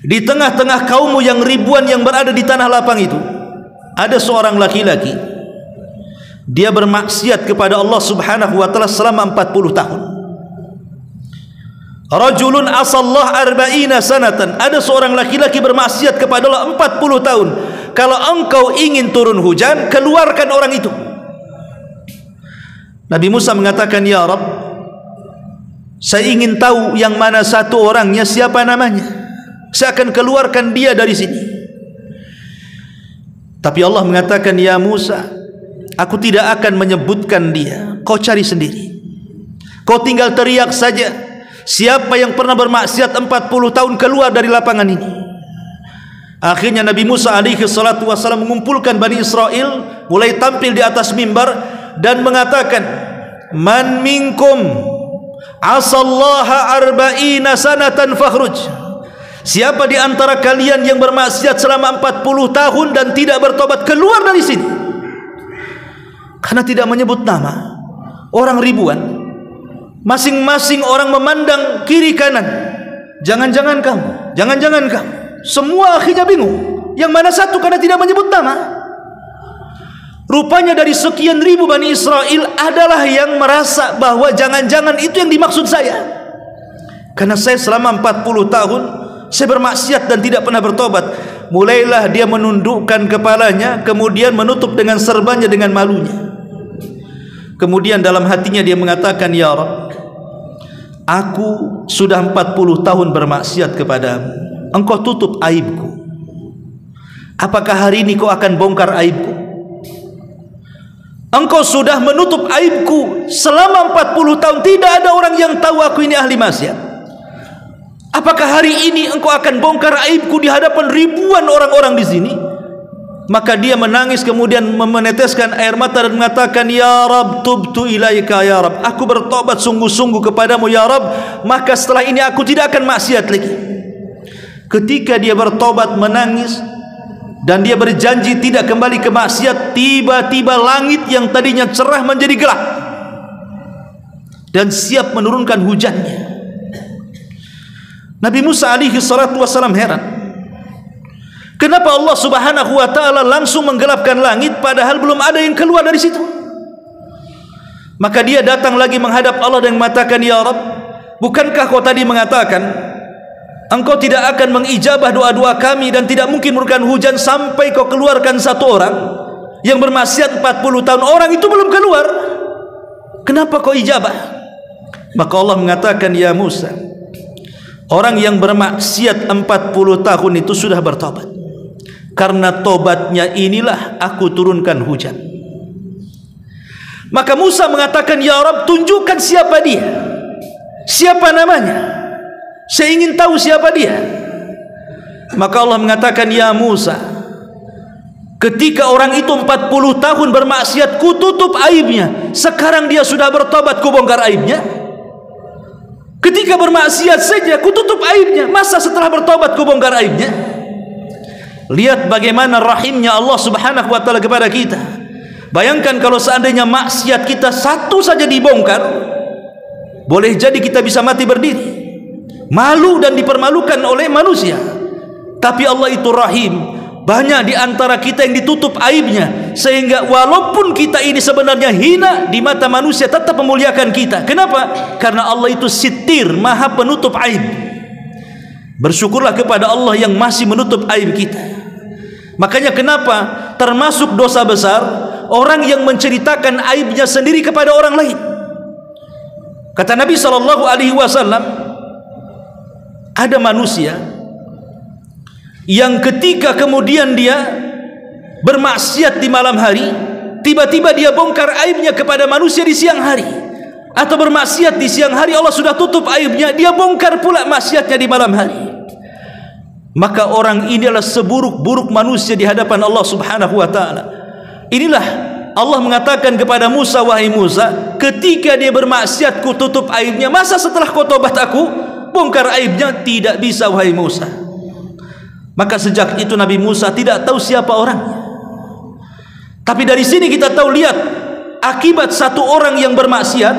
Di tengah-tengah kaummu yang ribuan yang berada di tanah lapang itu, ada seorang laki-laki, dia bermaksiat kepada Allah subhanahu wa ta'ala selama 40 tahun. Rajulun asallah arba'ina sanatan, ada seorang laki-laki bermaksiat kepada Allah 40 tahun. Kalau engkau ingin turun hujan, keluarkan orang itu. Nabi Musa mengatakan, ya Rabb, saya ingin tahu yang mana satu orangnya, siapa namanya, saya akan keluarkan dia dari sini. Tapi Allah mengatakan, ya Musa, aku tidak akan menyebutkan dia, kau cari sendiri. Kau tinggal teriak saja, siapa yang pernah bermaksiat 40 tahun keluar dari lapangan ini. Akhirnya Nabi Musa alaihi salatu wassalam mengumpulkan Bani Israel, mulai tampil di atas mimbar dan mengatakan, man minkum asallaha arba'ina sanatan fakhruj. Siapa di antara kalian yang bermaksiat selama 40 tahun dan tidak bertobat, keluar dari sini. Karena tidak menyebut nama, orang ribuan, masing-masing orang memandang kiri kanan, jangan-jangan kamu, jangan-jangan kamu. Semua akhirnya bingung, yang mana satu, karena tidak menyebut nama. Rupanya dari sekian ribu Bani Israel adalah yang merasa bahwa jangan-jangan itu yang dimaksud saya, karena saya selama 40 tahun saya bermaksiat dan tidak pernah bertobat. Mulailah dia menundukkan kepalanya, kemudian menutup dengan serbannya dengan malunya. Kemudian dalam hatinya dia mengatakan, ya Rabb, aku sudah 40 tahun bermaksiat kepadamu, engkau tutup aibku. Apakah hari ini kau akan bongkar aibku? Engkau sudah menutup aibku selama 40 tahun, tidak ada orang yang tahu aku ini ahli maksiat. Apakah hari ini engkau akan bongkar aibku di hadapan ribuan orang-orang di sini? Maka dia menangis, kemudian meneteskan air mata dan mengatakan, ya Rabb, tubtu ilaika ya Rabb, aku bertobat sungguh-sungguh kepadamu ya Rabb, maka setelah ini aku tidak akan maksiat lagi. Ketika dia bertobat, menangis, dan dia berjanji tidak kembali ke maksiat, tiba-tiba langit yang tadinya cerah menjadi gelap dan siap menurunkan hujannya. Nabi Musa alaihi salatu wassalam heran, kenapa Allah subhanahu wa ta'ala langsung menggelapkan langit padahal belum ada yang keluar dari situ. Maka dia datang lagi menghadap Allah dan mengatakan, ya Rabb, bukankah kau tadi mengatakan engkau tidak akan mengijabah doa-doa kami dan tidak mungkin memberikan hujan sampai kau keluarkan satu orang yang bermaksiat 40 tahun? Orang itu belum keluar, kenapa kau ijabah? Maka Allah mengatakan, ya Musa, orang yang bermaksiat 40 tahun itu sudah bertobat. Karena tobatnya inilah aku turunkan hujan. Maka Musa mengatakan, ya Rabb, tunjukkan siapa dia, siapa namanya, saya ingin tahu siapa dia. Maka Allah mengatakan, ya Musa, ketika orang itu 40 tahun bermaksiat, ku tutup aibnya. Sekarang dia sudah bertobat, ku bongkar aibnya. Ketika bermaksiat saja ku tutup aibnya, masa setelah bertobat ku bongkar aibnya? Lihat bagaimana rahimnya Allah Subhanahu wa taala kepada kita. Bayangkan kalau seandainya maksiat kita satu saja dibongkar, boleh jadi kita bisa mati berdiri, malu dan dipermalukan oleh manusia. Tapi Allah itu rahim. Banyak di antara kita yang ditutup aibnya, sehingga walaupun kita ini sebenarnya hina di mata manusia, tetap memuliakan kita. Kenapa? Karena Allah itu sitir, maha penutup aib. Bersyukurlah kepada Allah yang masih menutup aib kita. Makanya kenapa termasuk dosa besar orang yang menceritakan aibnya sendiri kepada orang lain. Kata Nabi SAW, ada manusia yang ketika kemudian dia bermaksiat di malam hari, tiba-tiba dia bongkar aibnya kepada manusia di siang hari, atau bermaksiat di siang hari Allah sudah tutup aibnya, dia bongkar pula maksiatnya di malam hari. Maka orang ini adalah seburuk-buruk manusia di hadapan Allah Subhanahu wa taala. Inilah Allah mengatakan kepada Musa, wahai Musa, ketika dia bermaksiat ku tutup aibnya, masa setelah kau tobat aku bongkar aibnya? Tidak bisa wahai Musa. Maka sejak itu Nabi Musa tidak tahu siapa orangnya. Tapi dari sini kita tahu, lihat akibat satu orang yang bermaksiat,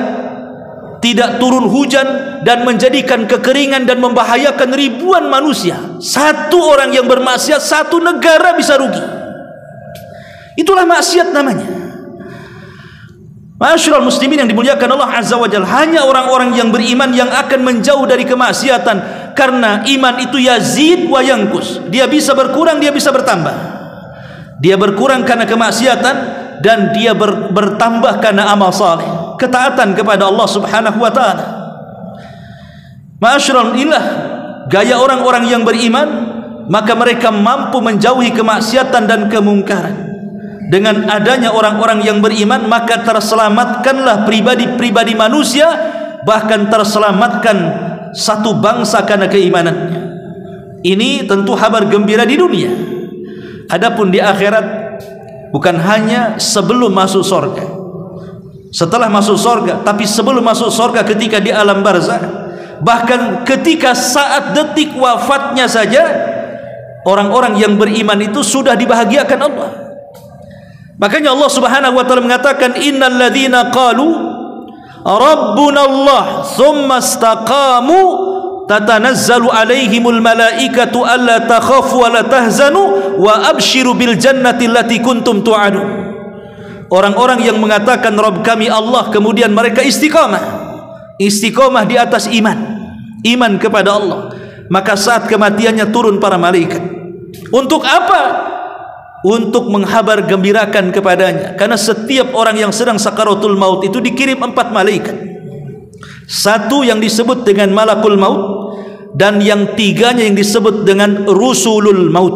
tidak turun hujan dan menjadikan kekeringan dan membahayakan ribuan manusia. Satu orang yang bermaksiat, satu negara bisa rugi. Itulah maksiat namanya. Ma'asyiral muslimin yang dimuliakan Allah Azza wa Jalla, hanya orang-orang yang beriman yang akan menjauh dari kemaksiatan. Karena iman itu yazid wa yankus, dia bisa berkurang, dia bisa bertambah. Dia berkurang karena kemaksiatan, dan dia bertambah karena amal saleh, ketaatan kepada Allah Subhanahu wa taala. Ma'asyiral, inilah gaya orang-orang yang beriman, maka mereka mampu menjauhi kemaksiatan dan kemungkaran. Dengan adanya orang-orang yang beriman, maka terselamatkanlah pribadi-pribadi manusia, bahkan terselamatkan satu bangsa karena keimanannya. Ini tentu kabar gembira di dunia. Adapun di akhirat, bukan hanya sebelum masuk surga, setelah masuk surga, tapi sebelum masuk surga, ketika di alam barzakh, bahkan ketika saat detik wafatnya saja, orang-orang yang beriman itu sudah dibahagiakan Allah. Makanya Allah Subhanahu wa taala mengatakan, innal ladzina qalu Rabbuna Allah thumma istaqamu tatanazzalu alaihimul malaikatu alla takhafu wa la tahzanu wa abshiru bil jannati allati kuntum tu'adun. Orang-orang yang mengatakan Rabb kami Allah, kemudian mereka istiqamah di atas iman kepada Allah, maka saat kematiannya turun para malaikat. Untuk apa? Untuk menghabar gembirakan kepadanya. Karena setiap orang yang sedang sakaratul maut itu dikirim 4 malaikat. Satu yang disebut dengan malakul maut, dan yang tiganya yang disebut dengan rusulul maut,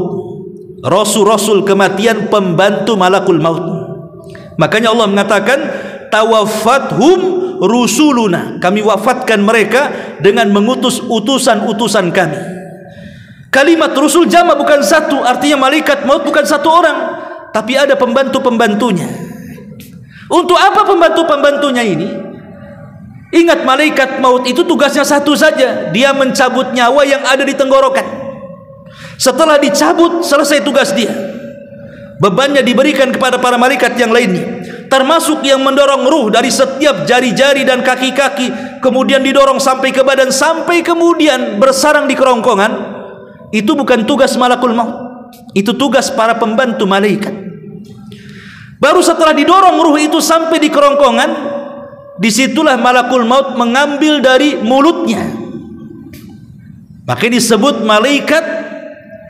rasul-rasul kematian, pembantu malakul maut. Makanya Allah mengatakan tawaffathum rusuluna, kami wafatkan mereka dengan mengutus utusan-utusan kami. Kalimat rusul jama, bukan satu, artinya malaikat maut bukan satu orang, tapi ada pembantu-pembantunya. Untuk apa pembantu-pembantunya ini? Ingat, malaikat maut itu tugasnya satu saja, dia mencabut nyawa yang ada di tenggorokan. Setelah dicabut, selesai tugas dia. Bebannya diberikan kepada para malaikat yang lainnya, termasuk yang mendorong ruh dari setiap jari-jari dan kaki-kaki, kemudian didorong sampai ke badan, sampai kemudian bersarang di kerongkongan. Itu bukan tugas malakul maut, itu tugas para pembantu malaikat. Baru setelah didorong ruh itu sampai di kerongkongan, disitulah malakul maut mengambil dari mulutnya. Maka disebut malaikat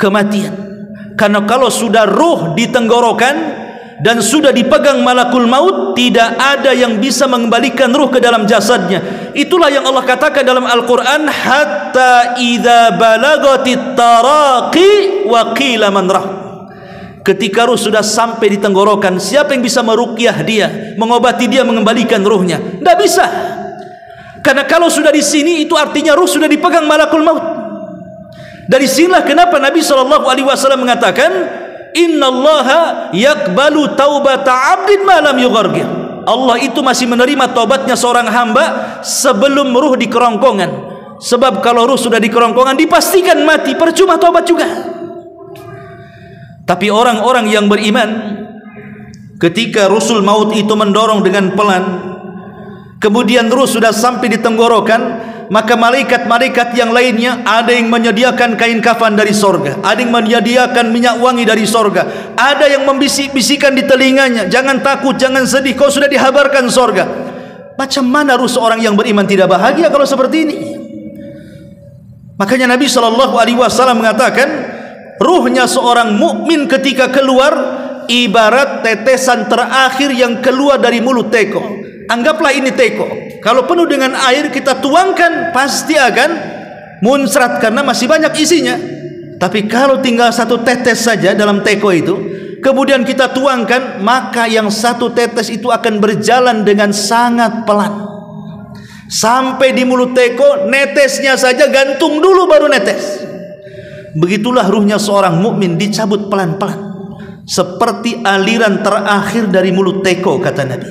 kematian. Karena kalau sudah ruh di tenggorokan dan sudah dipegang malakul maut, tidak ada yang bisa mengembalikan ruh ke dalam jasadnya. Itulah yang Allah katakan dalam Al-Quran, hatta idza balagatit taraqi wa qila man rah. Ketika ruh sudah sampai di tenggorokan, siapa yang bisa meruqyah dia, mengobati dia, mengembalikan ruhnya? Tidak bisa. Karena kalau sudah di sini, itu artinya ruh sudah dipegang malakul maut. Dari sinilah kenapa Nabi SAW mengatakan, innallaha yakbalu taubata abdin ma lam yughargir. Allah itu masih menerima taubatnya seorang hamba sebelum ruh di kerongkongan. Sebab kalau ruh sudah di kerongkongan dipastikan mati, percuma taubat juga. Tapi orang-orang yang beriman, ketika rusul maut itu mendorong dengan pelan, kemudian ruh sudah sampai di tenggorokan, maka malaikat-malaikat yang lainnya ada yang menyediakan kain kafan dari sorga, ada yang menyediakan minyak wangi dari sorga, ada yang membisik-bisikan di telinganya, jangan takut, jangan sedih, kau sudah dihabarkan sorga. Macam mana ruh seorang yang beriman tidak bahagia kalau seperti ini? Makanya Nabi SAW mengatakan, ruhnya seorang mukmin ketika keluar ibarat tetesan terakhir yang keluar dari mulut teko. Anggaplah ini teko, kalau penuh dengan air kita tuangkan pasti akan muncrat karena masih banyak isinya. Tapi kalau tinggal satu tetes saja dalam teko itu, kemudian kita tuangkan, maka yang satu tetes itu akan berjalan dengan sangat pelan sampai di mulut teko. Netesnya saja gantung dulu baru netes. Begitulah ruhnya seorang mukmin dicabut pelan-pelan seperti aliran terakhir dari mulut teko, kata Nabi.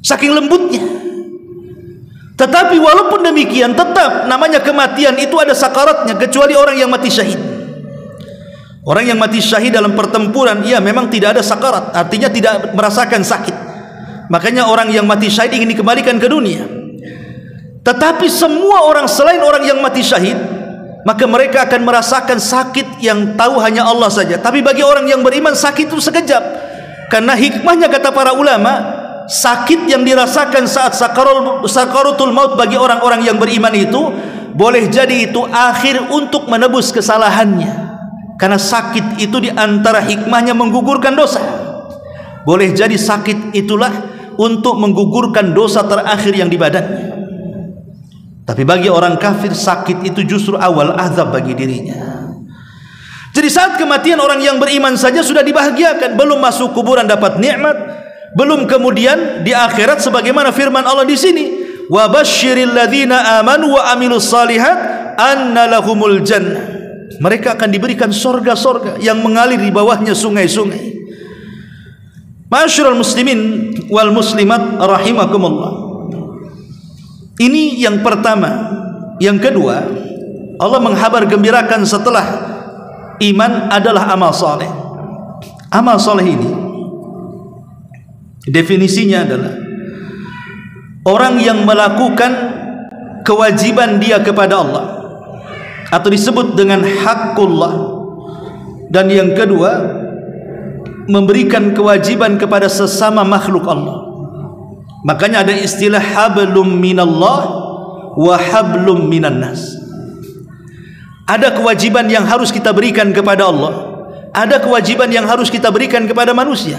Saking lembutnya. Tetapi walaupun demikian, tetap namanya kematian itu ada sakaratnya, kecuali orang yang mati syahid. Orang yang mati syahid dalam pertempuran, ya memang tidak ada sakarat, artinya tidak merasakan sakit. Makanya orang yang mati syahid ingin dikembalikan ke dunia. Tetapi semua orang selain orang yang mati syahid, maka mereka akan merasakan sakit yang tahu hanya Allah saja. Tapi bagi orang yang beriman, sakit itu sekejap. Karena hikmahnya, kata para ulama, sakit yang dirasakan saat sakaratul maut bagi orang-orang yang beriman itu boleh jadi itu akhir untuk menebus kesalahannya. Karena sakit itu diantara hikmahnya menggugurkan dosa. Boleh jadi sakit itulah untuk menggugurkan dosa terakhir yang di badannya. Tapi bagi orang kafir, sakit itu justru awal azab bagi dirinya. Jadi saat kematian orang yang beriman saja sudah dibahagiakan, belum masuk kuburan dapat nikmat, belum kemudian di akhirat sebagaimana firman Allah di sini, wa basyiril ladzina amanu wa amilus solihat anna lahumul jannah. Mereka akan diberikan sorga-sorga yang mengalir di bawahnya sungai-sungai. Ma'asyiral muslimin wal muslimat rahimakumullah. Ini yang pertama. Yang kedua, Allah menghabar gembirakan setelah iman adalah amal soleh. Amal soleh ini definisinya adalah orang yang melakukan kewajiban dia kepada Allah, atau disebut dengan haqqullah. Dan yang kedua, memberikan kewajiban kepada sesama makhluk Allah. Makanya ada istilah hablum minallah wa hablum minan nas. Ada kewajiban yang harus kita berikan kepada Allah, ada kewajiban yang harus kita berikan kepada manusia.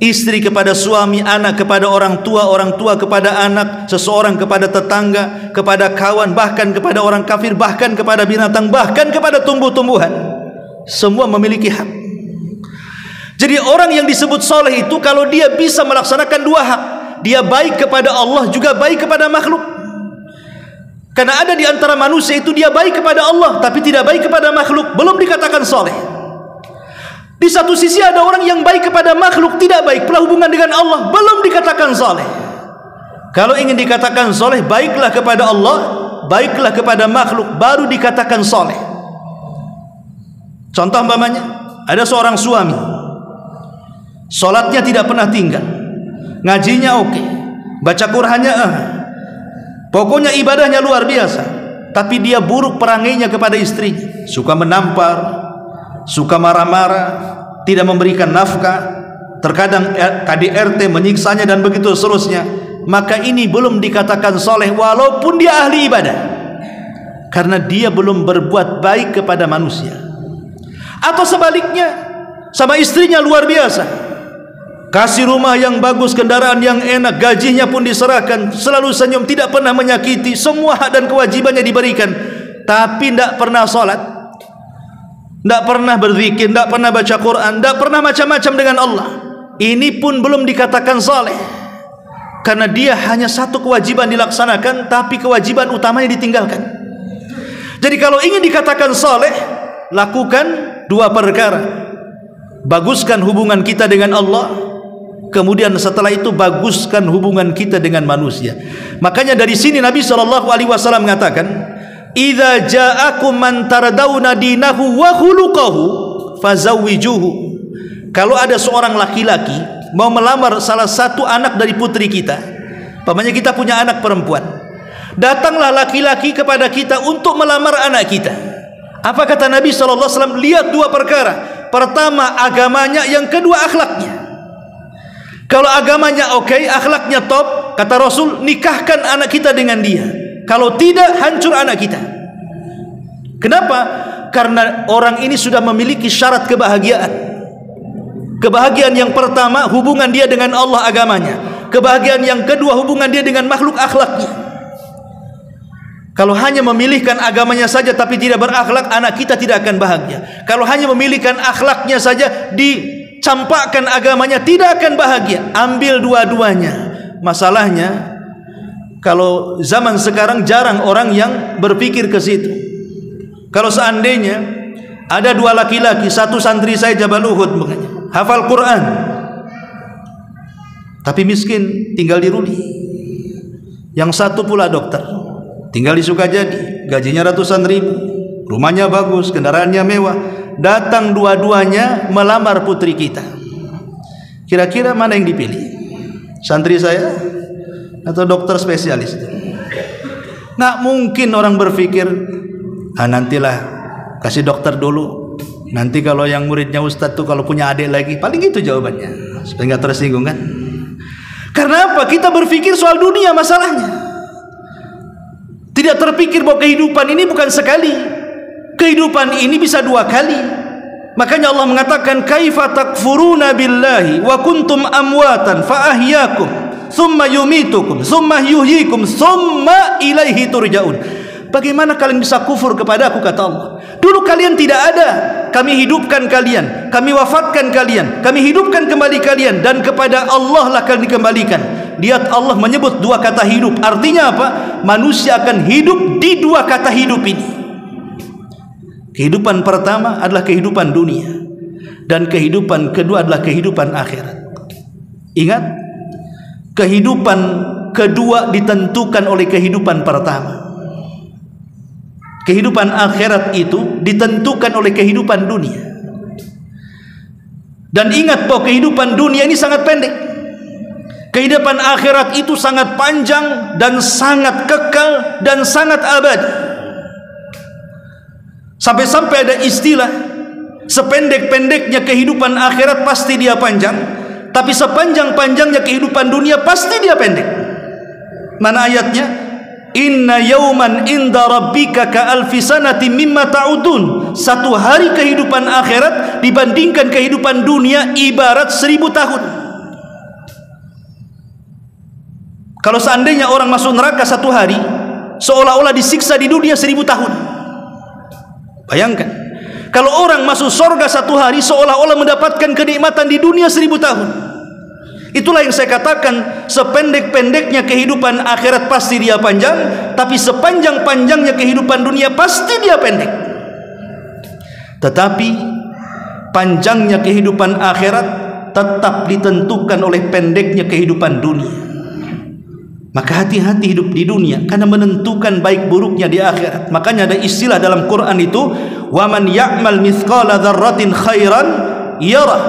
Istri kepada suami, anak kepada orang tua kepada anak, seseorang kepada tetangga, kepada kawan, bahkan kepada orang kafir, bahkan kepada binatang, bahkan kepada tumbuh-tumbuhan. Semua memiliki hak. Jadi orang yang disebut soleh itu kalau dia bisa melaksanakan dua hak, dia baik kepada Allah juga baik kepada makhluk. Karena ada di antara manusia itu dia baik kepada Allah tapi tidak baik kepada makhluk, belum dikatakan soleh. Di satu sisi ada orang yang baik kepada makhluk, tidak baik pula hubungan dengan Allah, belum dikatakan soleh. Kalau ingin dikatakan soleh, baiklah kepada Allah, baiklah kepada makhluk, baru dikatakan soleh. Contoh umpamanya, ada seorang suami, solatnya tidak pernah tinggal, ngajinya oke, baca Qur'annya pokoknya ibadahnya luar biasa, tapi dia buruk perangainya kepada istrinya, suka menampar, suka marah-marah, tidak memberikan nafkah, terkadang KDRT menyiksanya dan begitu seterusnya. Maka ini belum dikatakan soleh walaupun dia ahli ibadah, karena dia belum berbuat baik kepada manusia. Atau sebaliknya, sama istrinya luar biasa, kasih rumah yang bagus, kendaraan yang enak, gajinya pun diserahkan, selalu senyum, tidak pernah menyakiti, semua hak dan kewajibannya diberikan, tapi tidak pernah sholat, tidak pernah berzikir, tidak pernah baca Quran, tidak pernah macam-macam dengan Allah. Ini pun belum dikatakan soleh, karena dia hanya satu kewajiban dilaksanakan, tapi kewajiban utamanya ditinggalkan. Jadi kalau ingin dikatakan soleh, lakukan dua perkara: baguskan hubungan kita dengan Allah, kemudian setelah itu baguskan hubungan kita dengan manusia. Makanya dari sini Nabi SAW mengatakan, idza ja'akum man taradawna dinahu wa khuluquhu fazawwijuhu. Kalau ada seorang laki-laki mau melamar salah satu anak dari putri kita, umpamanya kita punya anak perempuan, datanglah laki-laki kepada kita untuk melamar anak kita. Apa kata Nabi SAW? Lihat dua perkara. Pertama agamanya, yang kedua akhlaknya. Kalau agamanya oke, akhlaknya top, kata Rasul, nikahkan anak kita dengan dia. Kalau tidak, hancur anak kita. Kenapa? Karena orang ini sudah memiliki syarat kebahagiaan. Kebahagiaan yang pertama, hubungan dia dengan Allah, agamanya. Kebahagiaan yang kedua, hubungan dia dengan makhluk, akhlaknya. Kalau hanya memilihkan agamanya saja tapi tidak berakhlak, anak kita tidak akan bahagia. Kalau hanya memilihkan akhlaknya saja, dicampakkan agamanya, tidak akan bahagia. Ambil dua-duanya. Masalahnya, kalau zaman sekarang jarang orang yang berpikir ke situ. Kalau seandainya ada dua laki-laki, satu santri saya Jabal Uhud, hafal Quran, tapi miskin, tinggal di Ruli. Yang satu pula dokter, tinggal di Sukajadi, gajinya ratusan ribu, rumahnya bagus, kendaraannya mewah. Datang dua-duanya melamar putri kita. Kira-kira mana yang dipilih? Santri saya atau dokter spesialis? Nggak mungkin orang berpikir, nantilah kasih dokter dulu, nanti kalau yang muridnya ustadz tuh kalau punya adik lagi. Paling gitu jawabannya, supaya nggak tersinggung kan. Karena apa? Kita berpikir soal dunia masalahnya. Tidak terpikir bahwa kehidupan ini bukan sekali. Kehidupan ini bisa dua kali. Makanya Allah mengatakan, kaifa takfuruna billahi wa kuntum amwatan fa ahyakum thumma yumitukum thumma yuhyikum thumma ilaihi turja'un. Bagaimana kalian bisa kufur kepada aku, kata Allah. Dulu kalian tidak ada, kami hidupkan kalian, kami wafatkan kalian, kami hidupkan kembali kalian, dan kepada Allah lah kalian dikembalikan. Lihat, Allah menyebut dua kata hidup. Artinya apa? Manusia akan hidup di dua kata hidup ini. Kehidupan pertama adalah kehidupan dunia, dan kehidupan kedua adalah kehidupan akhirat. Ingat, kehidupan kedua ditentukan oleh kehidupan pertama. Kehidupan akhirat itu ditentukan oleh kehidupan dunia. Dan ingat bahwa kehidupan dunia ini sangat pendek. Kehidupan akhirat itu sangat panjang dan sangat kekal dan sangat abadi. Sampai-sampai ada istilah, sependek-pendeknya kehidupan akhirat pasti dia panjang, tapi sepanjang-panjangnya kehidupan dunia pasti dia pendek. Mana ayatnya? Inna yawman inda rabbika ka alfi sanatin mimma ta'udun. Satu hari kehidupan akhirat dibandingkan kehidupan dunia ibarat 1000 tahun. Kalau seandainya orang masuk neraka satu hari, seolah-olah disiksa di dunia 1000 tahun. Bayangkan, kalau orang masuk surga satu hari, seolah-olah mendapatkan kenikmatan di dunia 1000 tahun. Itulah yang saya katakan, sependek-pendeknya kehidupan akhirat pasti dia panjang, tapi sepanjang-panjangnya kehidupan dunia pasti dia pendek. Tetapi panjangnya kehidupan akhirat tetap ditentukan oleh pendeknya kehidupan dunia. Maka hati-hati hidup di dunia, karena menentukan baik buruknya di akhirat. Makanya ada istilah dalam Quran itu, waman ya'mal mithqala dzarratin khairan yarah,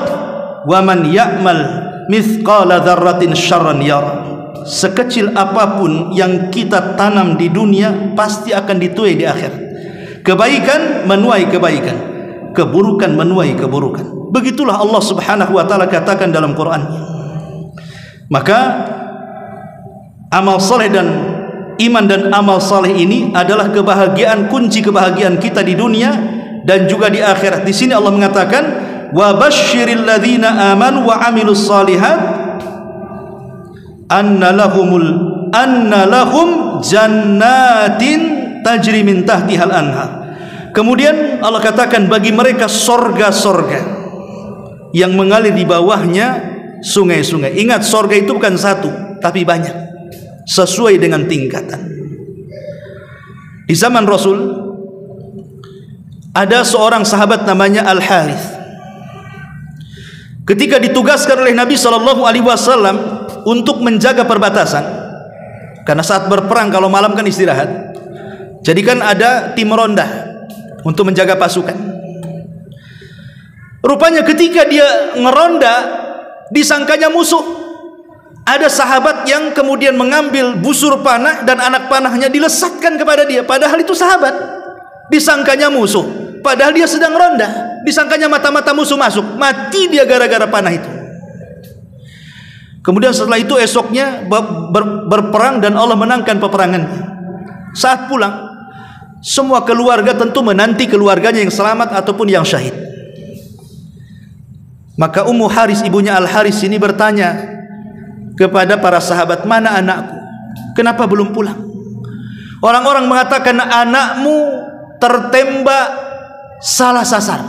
waman ya'mal mithqala dzarratin syarran yara. Sekecil apapun yang kita tanam di dunia pasti akan dituai di akhirat. Kebaikan menuai kebaikan, keburukan menuai keburukan. Begitulah Allah Subhanahu wa taala katakan dalam Quran. Maka amal saleh dan iman dan amal saleh ini adalah kebahagiaan, kunci kebahagiaan kita di dunia dan juga di akhirat. Di sini Allah mengatakan, wa basyiril ladzina amanu wa amilus shalihat anna lahum jannatin tajri min tahtihal anhar. Kemudian Allah katakan, bagi mereka sorga-sorga yang mengalir di bawahnya sungai-sungai. Ingat, sorga itu bukan satu tapi banyak, sesuai dengan tingkatan. Di zaman Rasul ada seorang sahabat namanya Al-Harith. ketika ditugaskan oleh Nabi SAW untuk menjaga perbatasan, karena saat berperang kalau malam kan istirahat, jadi kan ada tim ronda untuk menjaga pasukan. Rupanya ketika dia ngeronda, disangkanya musuh. Ada sahabat yang kemudian mengambil busur panah dan anak panahnya dilesatkan kepada dia, padahal itu sahabat. Disangkanya musuh, padahal dia sedang ronda. Disangkanya mata-mata musuh masuk, mati dia gara-gara panah itu. Kemudian setelah itu esoknya berperang dan Allah menangkan peperangannya. Saat pulang, semua keluarga tentu menanti keluarganya yang selamat ataupun yang syahid. Maka Ummu Haris, ibunya Al-Haris ini bertanya kepada para sahabat, mana anakku? Kenapa belum pulang? Orang-orang mengatakan anakmu tertembak salah sasar.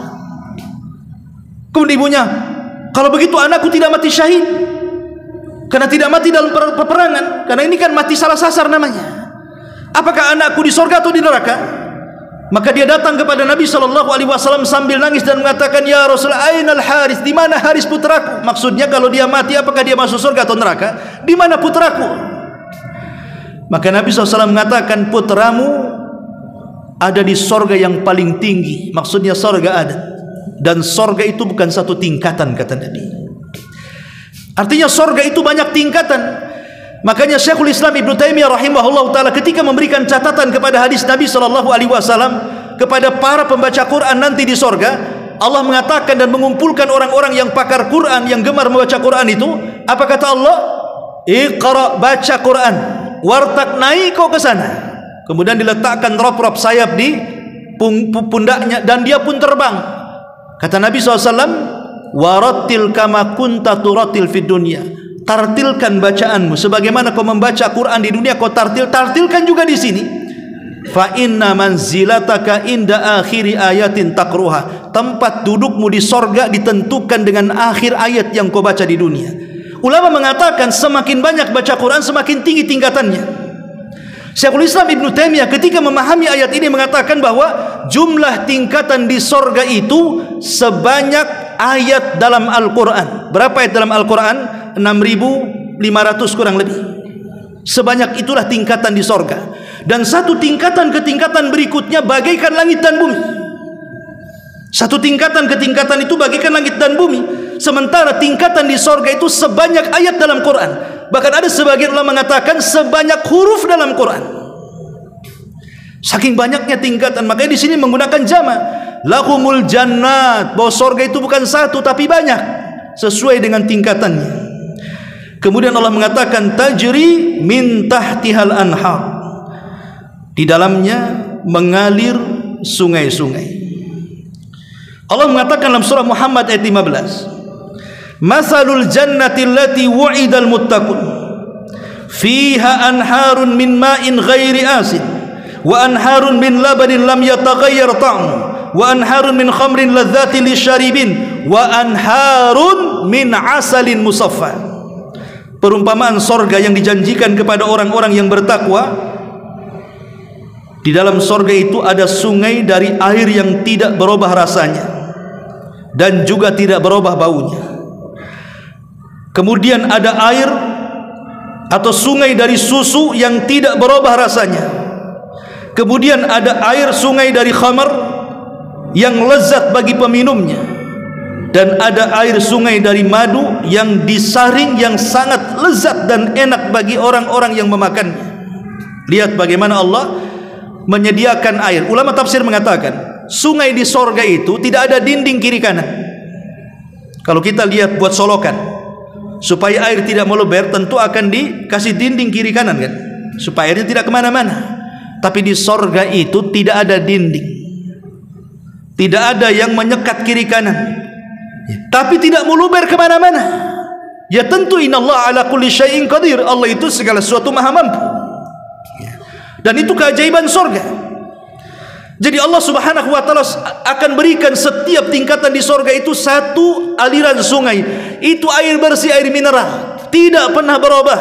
Kemudian ibunya, kalau begitu anakku tidak mati syahid, karena tidak mati dalam peperangan, karena ini kan mati salah sasar namanya. Apakah anakku di surga atau di neraka? Maka dia datang kepada Nabi SAW sambil nangis dan mengatakan, ya Rasulullah, ainal Haris, di mana Haris putraku? Maksudnya kalau dia mati, apakah dia masuk surga atau neraka? Di mana putraku? Maka Nabi SAW mengatakan, putramu ada di surga yang paling tinggi. Maksudnya surga ada, dan surga itu bukan satu tingkatan, kata Nabi. Artinya surga itu banyak tingkatan. Makanya Syekhul Islam Ibnu Taimiyah rahimahullah taala ketika memberikan catatan kepada hadis Nabi SAW kepada para pembaca Quran nanti di sorga, Allah mengatakan dan mengumpulkan orang-orang yang pakar Quran, yang gemar membaca Quran itu. Apa kata Allah? Iqra, baca Quran, wartak, naik kau ke sana. Kemudian diletakkan rop-rop sayap di pundaknya dan dia pun terbang. Kata Nabi SAW, warattil kama kunta turatil fid dunya. Tartilkan bacaanmu sebagaimana kau membaca Quran di dunia, kau tartilkan juga di sini. Fa inna manzilataka inda akhiri ayatin takruha. Tempat dudukmu di sorga ditentukan dengan akhir ayat yang kau baca di dunia. Ulama mengatakan semakin banyak baca Quran semakin tinggi tingkatannya. Syekhul Islam Ibnu Taimiyah ketika memahami ayat ini mengatakan bahwa jumlah tingkatan di sorga itu sebanyak ayat dalam Al-Quran. Berapa ayat dalam Al-Quran? 6.500 kurang lebih. Sebanyak itulah tingkatan di sorga. Dan satu tingkatan ke tingkatan berikutnya bagaikan langit dan bumi. Satu tingkatan ke tingkatan itu bagaikan langit dan bumi. Sementara tingkatan di sorga itu sebanyak ayat dalam Quran. Bahkan ada sebagian ulama mengatakan sebanyak huruf dalam Quran. Saking banyaknya tingkatan, makanya di sini menggunakan jama'. Lahumul jannat, bahwa sorga itu bukan satu tapi banyak, sesuai dengan tingkatannya. Kemudian Allah mengatakan tajri min tahtihal anhar, di dalamnya mengalir sungai-sungai. Allah mengatakan dalam surah Muhammad ayat 15, masalul jannati allati wu'idal muttaqun fiha anharun min ma'in ghairi asin wa anharun min labanin lam yataghayyar ta'mu wa anharun min khamrin ladzatin lisyaribin wa anharun min asalin musaffa. Perumpamaan sorga yang dijanjikan kepada orang-orang yang bertakwa. Di dalam sorga itu ada sungai dari air yang tidak berubah rasanya dan juga tidak berubah baunya. Kemudian ada air atau sungai dari susu yang tidak berubah rasanya. Kemudian ada air sungai dari khamar yang lezat bagi peminumnya. Dan ada air sungai dari madu yang disaring yang sangat lezat dan enak bagi orang-orang yang memakannya. Lihat bagaimana Allah menyediakan air. Ulama tafsir mengatakan sungai di sorga itu tidak ada dinding kiri kanan. Kalau kita lihat buat solokan supaya air tidak meluber, tentu akan dikasih dinding kiri kanan kan, supaya airnya tidak kemana-mana. Tapi di sorga itu tidak ada dinding, tidak ada yang menyekat kiri kanan, tapi tidak meluber kemana-mana. Ya tentu innallaha ala kulli syai'in qadir, Allah itu segala sesuatu maha mampu. Dan itu keajaiban sorga. Jadi Allah subhanahu wa ta'ala akan berikan setiap tingkatan di sorga itu satu aliran sungai. Itu air bersih, air mineral, tidak pernah berubah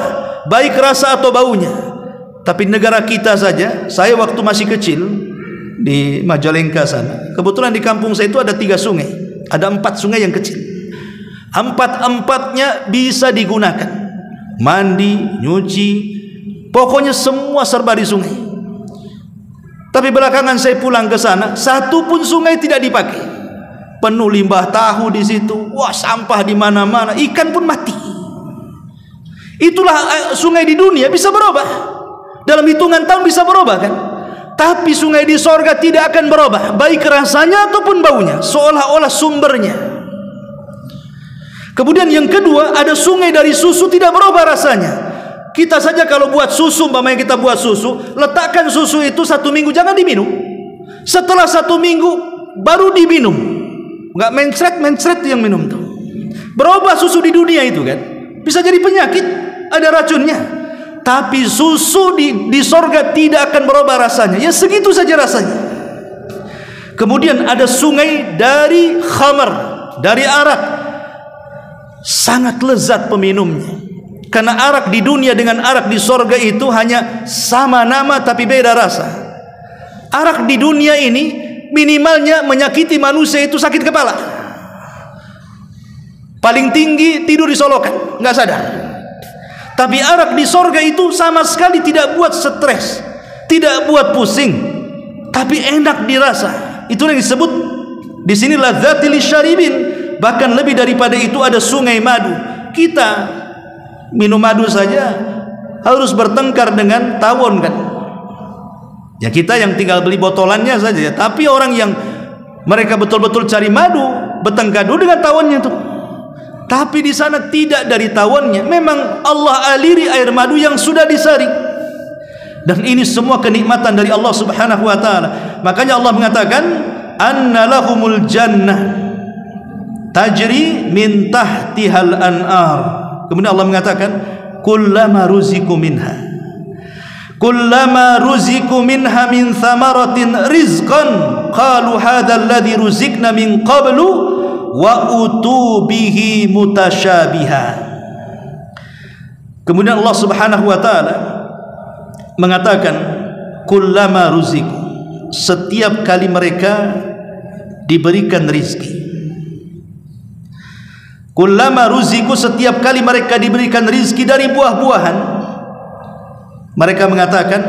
baik rasa atau baunya. Tapi negara kita saja, saya waktu masih kecil di Majalengka sana, kebetulan di kampung saya itu ada 3 sungai, ada 4 sungai yang kecil. Empat-empatnya bisa digunakan. Mandi, nyuci, pokoknya semua serba di sungai. Tapi belakangan saya pulang ke sana, satu pun sungai tidak dipakai. Penuh limbah tahu di situ. Wah, sampah di mana-mana, ikan pun mati. Itulah sungai di dunia bisa berubah. Dalam hitungan tahun bisa berubah kan? Tapi sungai di sorga tidak akan berubah, baik rasanya ataupun baunya, seolah-olah sumbernya. Kemudian yang kedua, ada sungai dari susu tidak berubah rasanya. Kita saja kalau buat susu, umpamanya kita buat susu, letakkan susu itu 1 minggu, jangan diminum. Setelah 1 minggu baru diminum. Nggak mencret yang minum tuh. Berubah susu di dunia itu kan. Bisa jadi penyakit, ada racunnya. Tapi susu di sorga tidak akan berubah rasanya. Ya segitu saja rasanya. Kemudian ada sungai dari khamar, dari arak. Sangat lezat peminumnya. Karena arak di dunia dengan arak di sorga itu hanya sama nama tapi beda rasa. Arak di dunia ini minimalnya menyakiti manusia itu sakit kepala. Paling tinggi tidur di solokan, nggak sadar. Tapi arak di sorga itu sama sekali tidak buat stres, tidak buat pusing, tapi enak dirasa. Itu yang disebut di sini ladzatil syaribin. Bahkan lebih daripada itu ada sungai madu. Kita minum madu saja harus bertengkar dengan tawon kan. Ya kita yang tinggal beli botolannya saja. Tapi orang yang mereka betul-betul cari madu bertengkar dulu dengan tawonnya itu. Tapi di sana tidak dari tawonnya. Memang Allah aliri air madu yang sudah disaring. Dan ini semua kenikmatan dari Allah Subhanahu wa taala. Makanya Allah mengatakan anna lahumul jannah tajri min tahtihal an'ar. Kemudian Allah mengatakan kullama ruziku minha min thamaratin rizqan qalu hadzal ladzi ruzikna min qablu wa utu bihi mutasyabiha. Kemudian Allah Subhanahu wa taala mengatakan kullama ruziku, setiap kali mereka diberikan rizki. Kullama ruziku, setiap kali mereka diberikan rizki dari buah-buahan, mereka mengatakan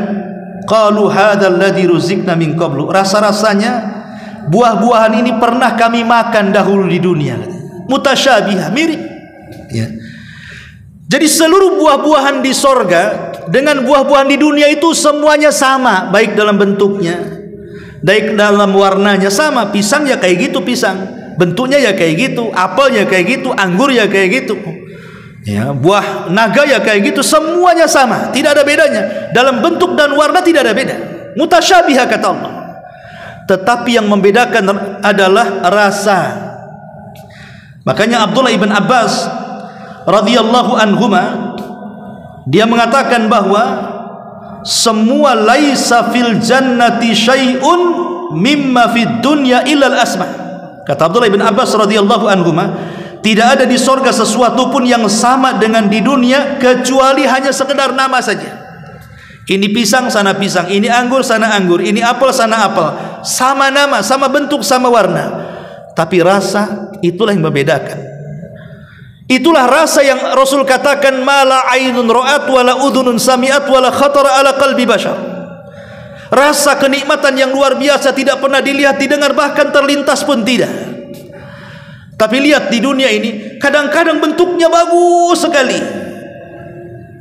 qalu hadzal ladzi ruzikna min qablu, rasa-rasanya buah-buahan ini pernah kami makan dahulu di dunia. Mutasyabihah, mirip ya. Jadi seluruh buah-buahan di sorga dengan buah-buahan di dunia itu semuanya sama, baik dalam bentuknya, baik dalam warnanya sama. Pisang ya kayak gitu, pisang bentuknya ya kayak gitu, apel ya kayak gitu, anggur ya kayak gitu ya, buah naga ya kayak gitu, semuanya sama, tidak ada bedanya dalam bentuk dan warna, tidak ada beda. Mutasyabihah kata Allah. Tetapi yang membedakan adalah rasa. Makanya Abdullah ibn Abbas radhiyallahu anhuma dia mengatakan bahwa semua laisa fil jannati syai'un mimma fid dunya illa al asma. Kata Abdullah bin Abbas radhiyallahu anhuma, tidak ada di sorga sesuatu pun yang sama dengan di dunia kecuali hanya sekedar nama saja. Ini pisang sana pisang, ini anggur sana anggur, ini apel sana apel, sama nama, sama bentuk, sama warna. Tapi rasa itulah yang membedakan. Itulah rasa yang Rasul katakan mala ainun ra'at wala udhunun sami'at wala khatara ala qalbi bashar. Rasa kenikmatan yang luar biasa tidak pernah dilihat, didengar, bahkan terlintas pun tidak. Tapi lihat di dunia ini, kadang-kadang bentuknya bagus sekali,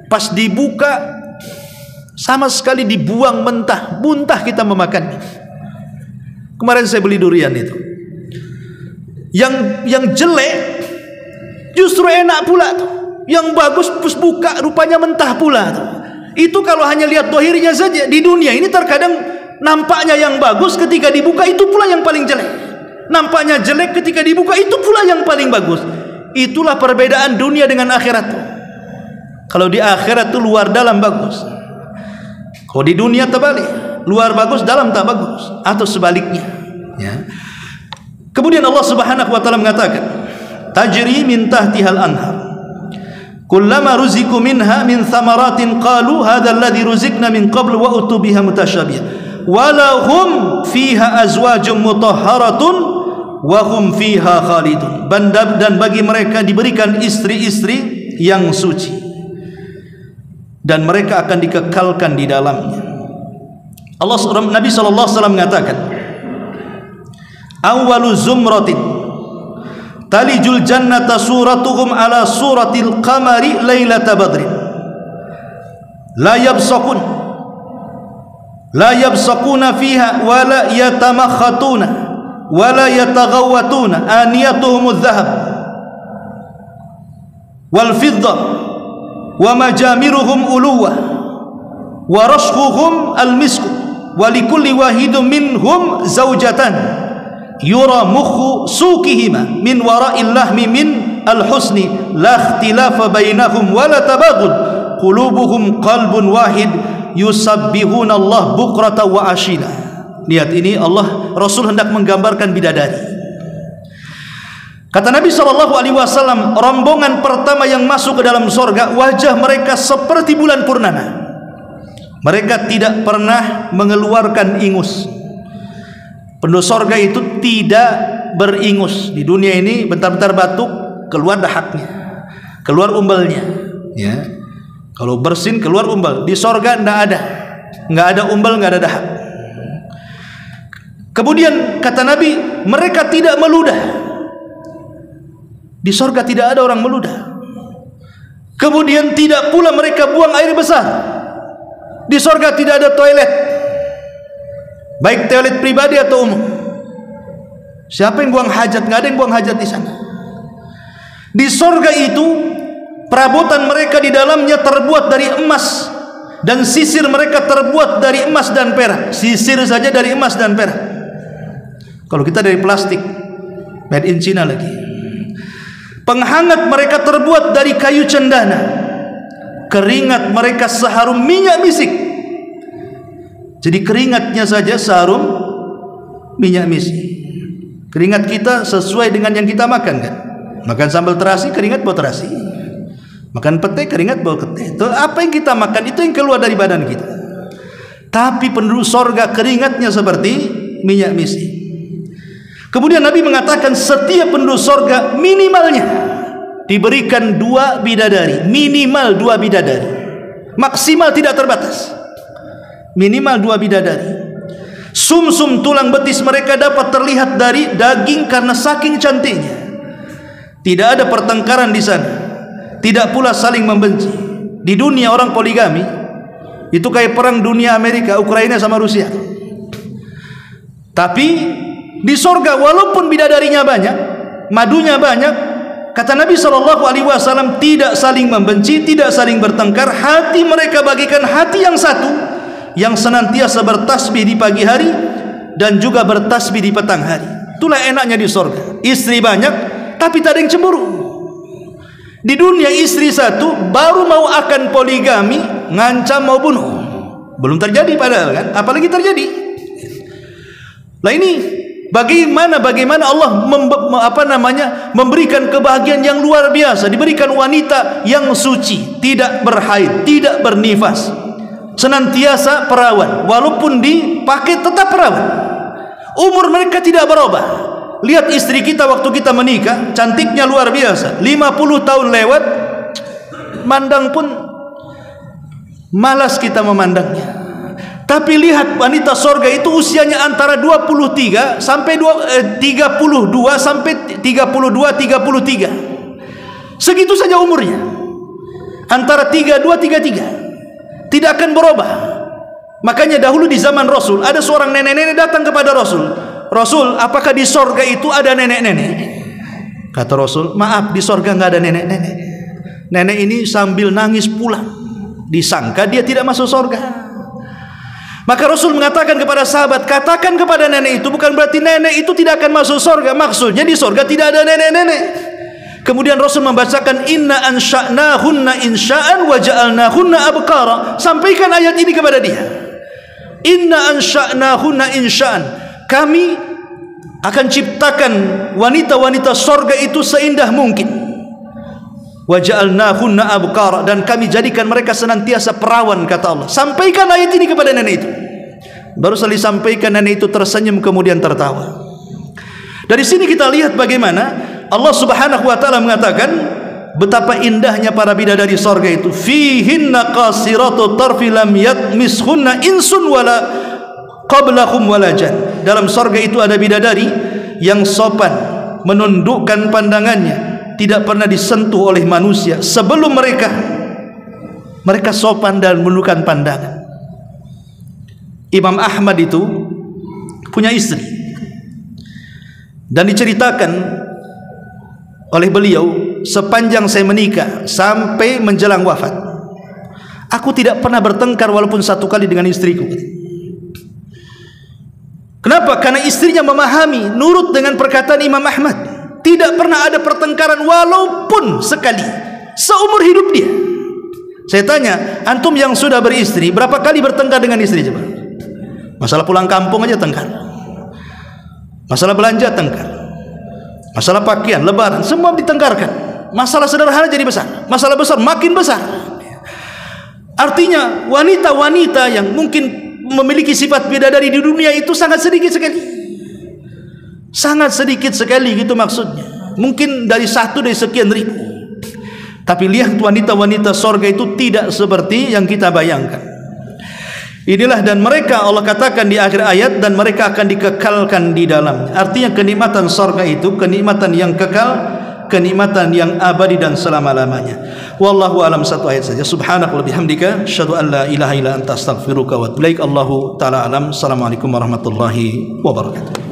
pas dibuka sama sekali dibuang mentah, muntah kita memakannya. Kemarin saya beli durian itu, yang jelek justru enak pula tuh, yang bagus pas buka rupanya mentah pula tuh. Itu kalau hanya lihat dohirnya saja. Di dunia ini terkadang nampaknya yang bagus, ketika dibuka itu pula yang paling jelek. Nampaknya jelek, ketika dibuka itu pula yang paling bagus. Itulah perbedaan dunia dengan akhirat. Kalau di akhirat itu luar dalam bagus, kalau di dunia terbalik, luar bagus dalam tak bagus, atau sebaliknya ya. Kemudian Allah Subhanahu wa taala mengatakan tajri min tahtihal anhar kullama ruziku minha min thamaratin qalu hadzal ladzi ruzikna min qablu wa utubiha mutasyabiha walahum fiha azwajum mutahharatun wa hum fiha khalidun. Dan bagi mereka diberikan istri-istri yang suci dan mereka akan dikekalkan di dalamnya. Nabi sallallahu alaihi wasallam mengatakan, awwalu zumratin talijul jannata suratuhum ala suratil qamari lailata badrin la yabsaquna fiha wa la yatamakhatuna wa la yataghawwatuna aniyatuhum adh-dhahab wal fidda wa majamiruhum uluwa wa rashquhum al-misku wa likulli wahidin minhum zawjatan yura mukhu suqihima min wara'il lahmi min al-husni la ikhtilafa bainahum wa la tabaghud qulubuhum qalbun wahid yusabbihuna Allah bukrata wa ashila. Lihat ini, Rasul hendak menggambarkan bidadari. Kata Nabi SAW, rombongan pertama yang masuk ke dalam surga, wajah mereka seperti bulan purnama. Mereka tidak pernah mengeluarkan ingus. Penduduk surga itu tidak beringus. Di dunia ini bentar-bentar batuk, keluar dahaknya, keluar umbalnya, ya. Kalau bersin keluar umbal. Di surga nggak ada umbal, nggak ada dahak. Kemudian kata Nabi, mereka tidak meludah. Di surga tidak ada orang meludah. Kemudian tidak pula mereka buang air besar. Di surga tidak ada toilet, baik toilet pribadi atau umum. Siapa yang buang hajat? Nggak ada yang buang hajat di sana. Di surga itu perabotan mereka di dalamnya terbuat dari emas, dan sisir mereka terbuat dari emas dan perak. Sisir saja dari emas dan perak. Kalau kita dari plastik, made in China lagi. Penghangat mereka terbuat dari kayu cendana. Keringat mereka seharum minyak misik. Jadi keringatnya saja seharum minyak misik. Keringat kita sesuai dengan yang kita makan, kan? Makan sambal terasi, keringat bau terasi. Makan pete, keringat bau pete. Itu apa yang kita makan, itu yang keluar dari badan kita. Tapi penduduk surga keringatnya seperti minyak misik. Kemudian Nabi mengatakan setiap penduduk surga minimalnya diberikan 2 bidadari, minimal 2 bidadari, maksimal tidak terbatas, minimal 2 bidadari. Sumsum tulang betis mereka dapat terlihat dari daging karena saking cantiknya. Tidak ada pertengkaran di sana, tidak pula saling membenci. Di dunia orang poligami itu kayak perang dunia Amerika, Ukraina sama Rusia. Tapi di surga walaupun bidadarinya banyak, madunya banyak, kata Nabi SAW, tidak saling membenci, tidak saling bertengkar. Hati mereka bagikan hati yang satu, yang senantiasa bertasbih di pagi hari dan juga bertasbih di petang hari. Itulah enaknya di surga. Istri banyak tapi tak ada yang cemburu. Di dunia istri satu baru mau akan poligami, ngancam mau bunuh. Belum terjadi padahal, kan? Apalagi terjadi. Lah ini bagaimana Allah memberikan kebahagiaan yang luar biasa. Diberikan wanita yang suci, tidak berhaid, tidak bernifas, senantiasa perawan, walaupun dipakai tetap perawan. Umur mereka tidak berubah. Lihat istri kita waktu kita menikah, cantiknya luar biasa. 50 tahun lewat, mandang pun malas kita memandangnya. Tapi lihat wanita surga itu usianya antara 23 sampai 32 sampai 33. Segitu saja umurnya. Antara 32 33. Tidak akan berubah. Makanya dahulu di zaman Rasul ada seorang nenek-nenek datang kepada Rasul. Rasul, apakah di surga itu ada nenek-nenek? Kata Rasul, maaf, di surga nggak ada nenek-nenek. Nenek ini sambil nangis pulang. Disangka dia tidak masuk surga. Maka Rasul mengatakan kepada sahabat, katakan kepada nenek itu, bukan berarti nenek itu tidak akan masuk surga. Maksudnya di surga tidak ada nenek-nenek. Kemudian Rasul membacakan inna ansha'nahunna insha'an wa ja'alnahunna abkara. Sampaikan ayat ini kepada dia. Inna ansha'nahunna insha'an. Kami akan ciptakan wanita-wanita surga itu seindah mungkin. Wa ja'alnahunna abkara, dan kami jadikan mereka senantiasa perawan, kata Allah. Sampaikan ayat ini kepada nenek itu. Baru sekali sampaikan, nenek itu tersenyum kemudian tertawa. Dari sini kita lihat bagaimana Allah Subhanahu wa taala mengatakan betapa indahnya para bidadari sorga itu. Fihinna qasiratu tarfi lam yatmishunna insun wala qablahum wala jan. Dalam sorga itu ada bidadari yang sopan, menundukkan pandangannya, tidak pernah disentuh oleh manusia sebelum mereka. Mereka sopan dan menundukkan pandangan. Imam Ahmad itu punya istri, dan diceritakan oleh beliau, sepanjang saya menikah sampai menjelang wafat, aku tidak pernah bertengkar walaupun satu kali dengan istriku. Kenapa? Karena istrinya memahami, nurut dengan perkataan Imam Ahmad. Tidak pernah ada pertengkaran walaupun sekali seumur hidup dia. Saya tanya, antum yang sudah beristri, berapa kali bertengkar dengan istri coba? Masalah pulang kampung aja tengkar, masalah belanja tengkar, masalah pakaian, lebaran, semua ditengkarkan. Masalah sederhana jadi besar, masalah besar makin besar. Artinya wanita-wanita yang mungkin memiliki sifat bidadari di dunia itu sangat sedikit sekali, sangat sedikit sekali gitu maksudnya. Mungkin dari sekian ribu. Tapi lihat wanita-wanita sorga itu tidak seperti yang kita bayangkan. Inilah, dan mereka Allah katakan di akhir ayat, dan mereka akan dikekalkan di dalamnya. Artinya kenikmatan sorga itu kenikmatan yang kekal, kenikmatan yang abadi dan selama-lamanya. Wallahu alam, satu ayat saja. Subhanaka wa bihamdika asyhadu an la ilaha illa anta astaghfiruka wa atubu ilaik. Allahu taala alam. Assalamualaikum warahmatullahi wabarakatuh.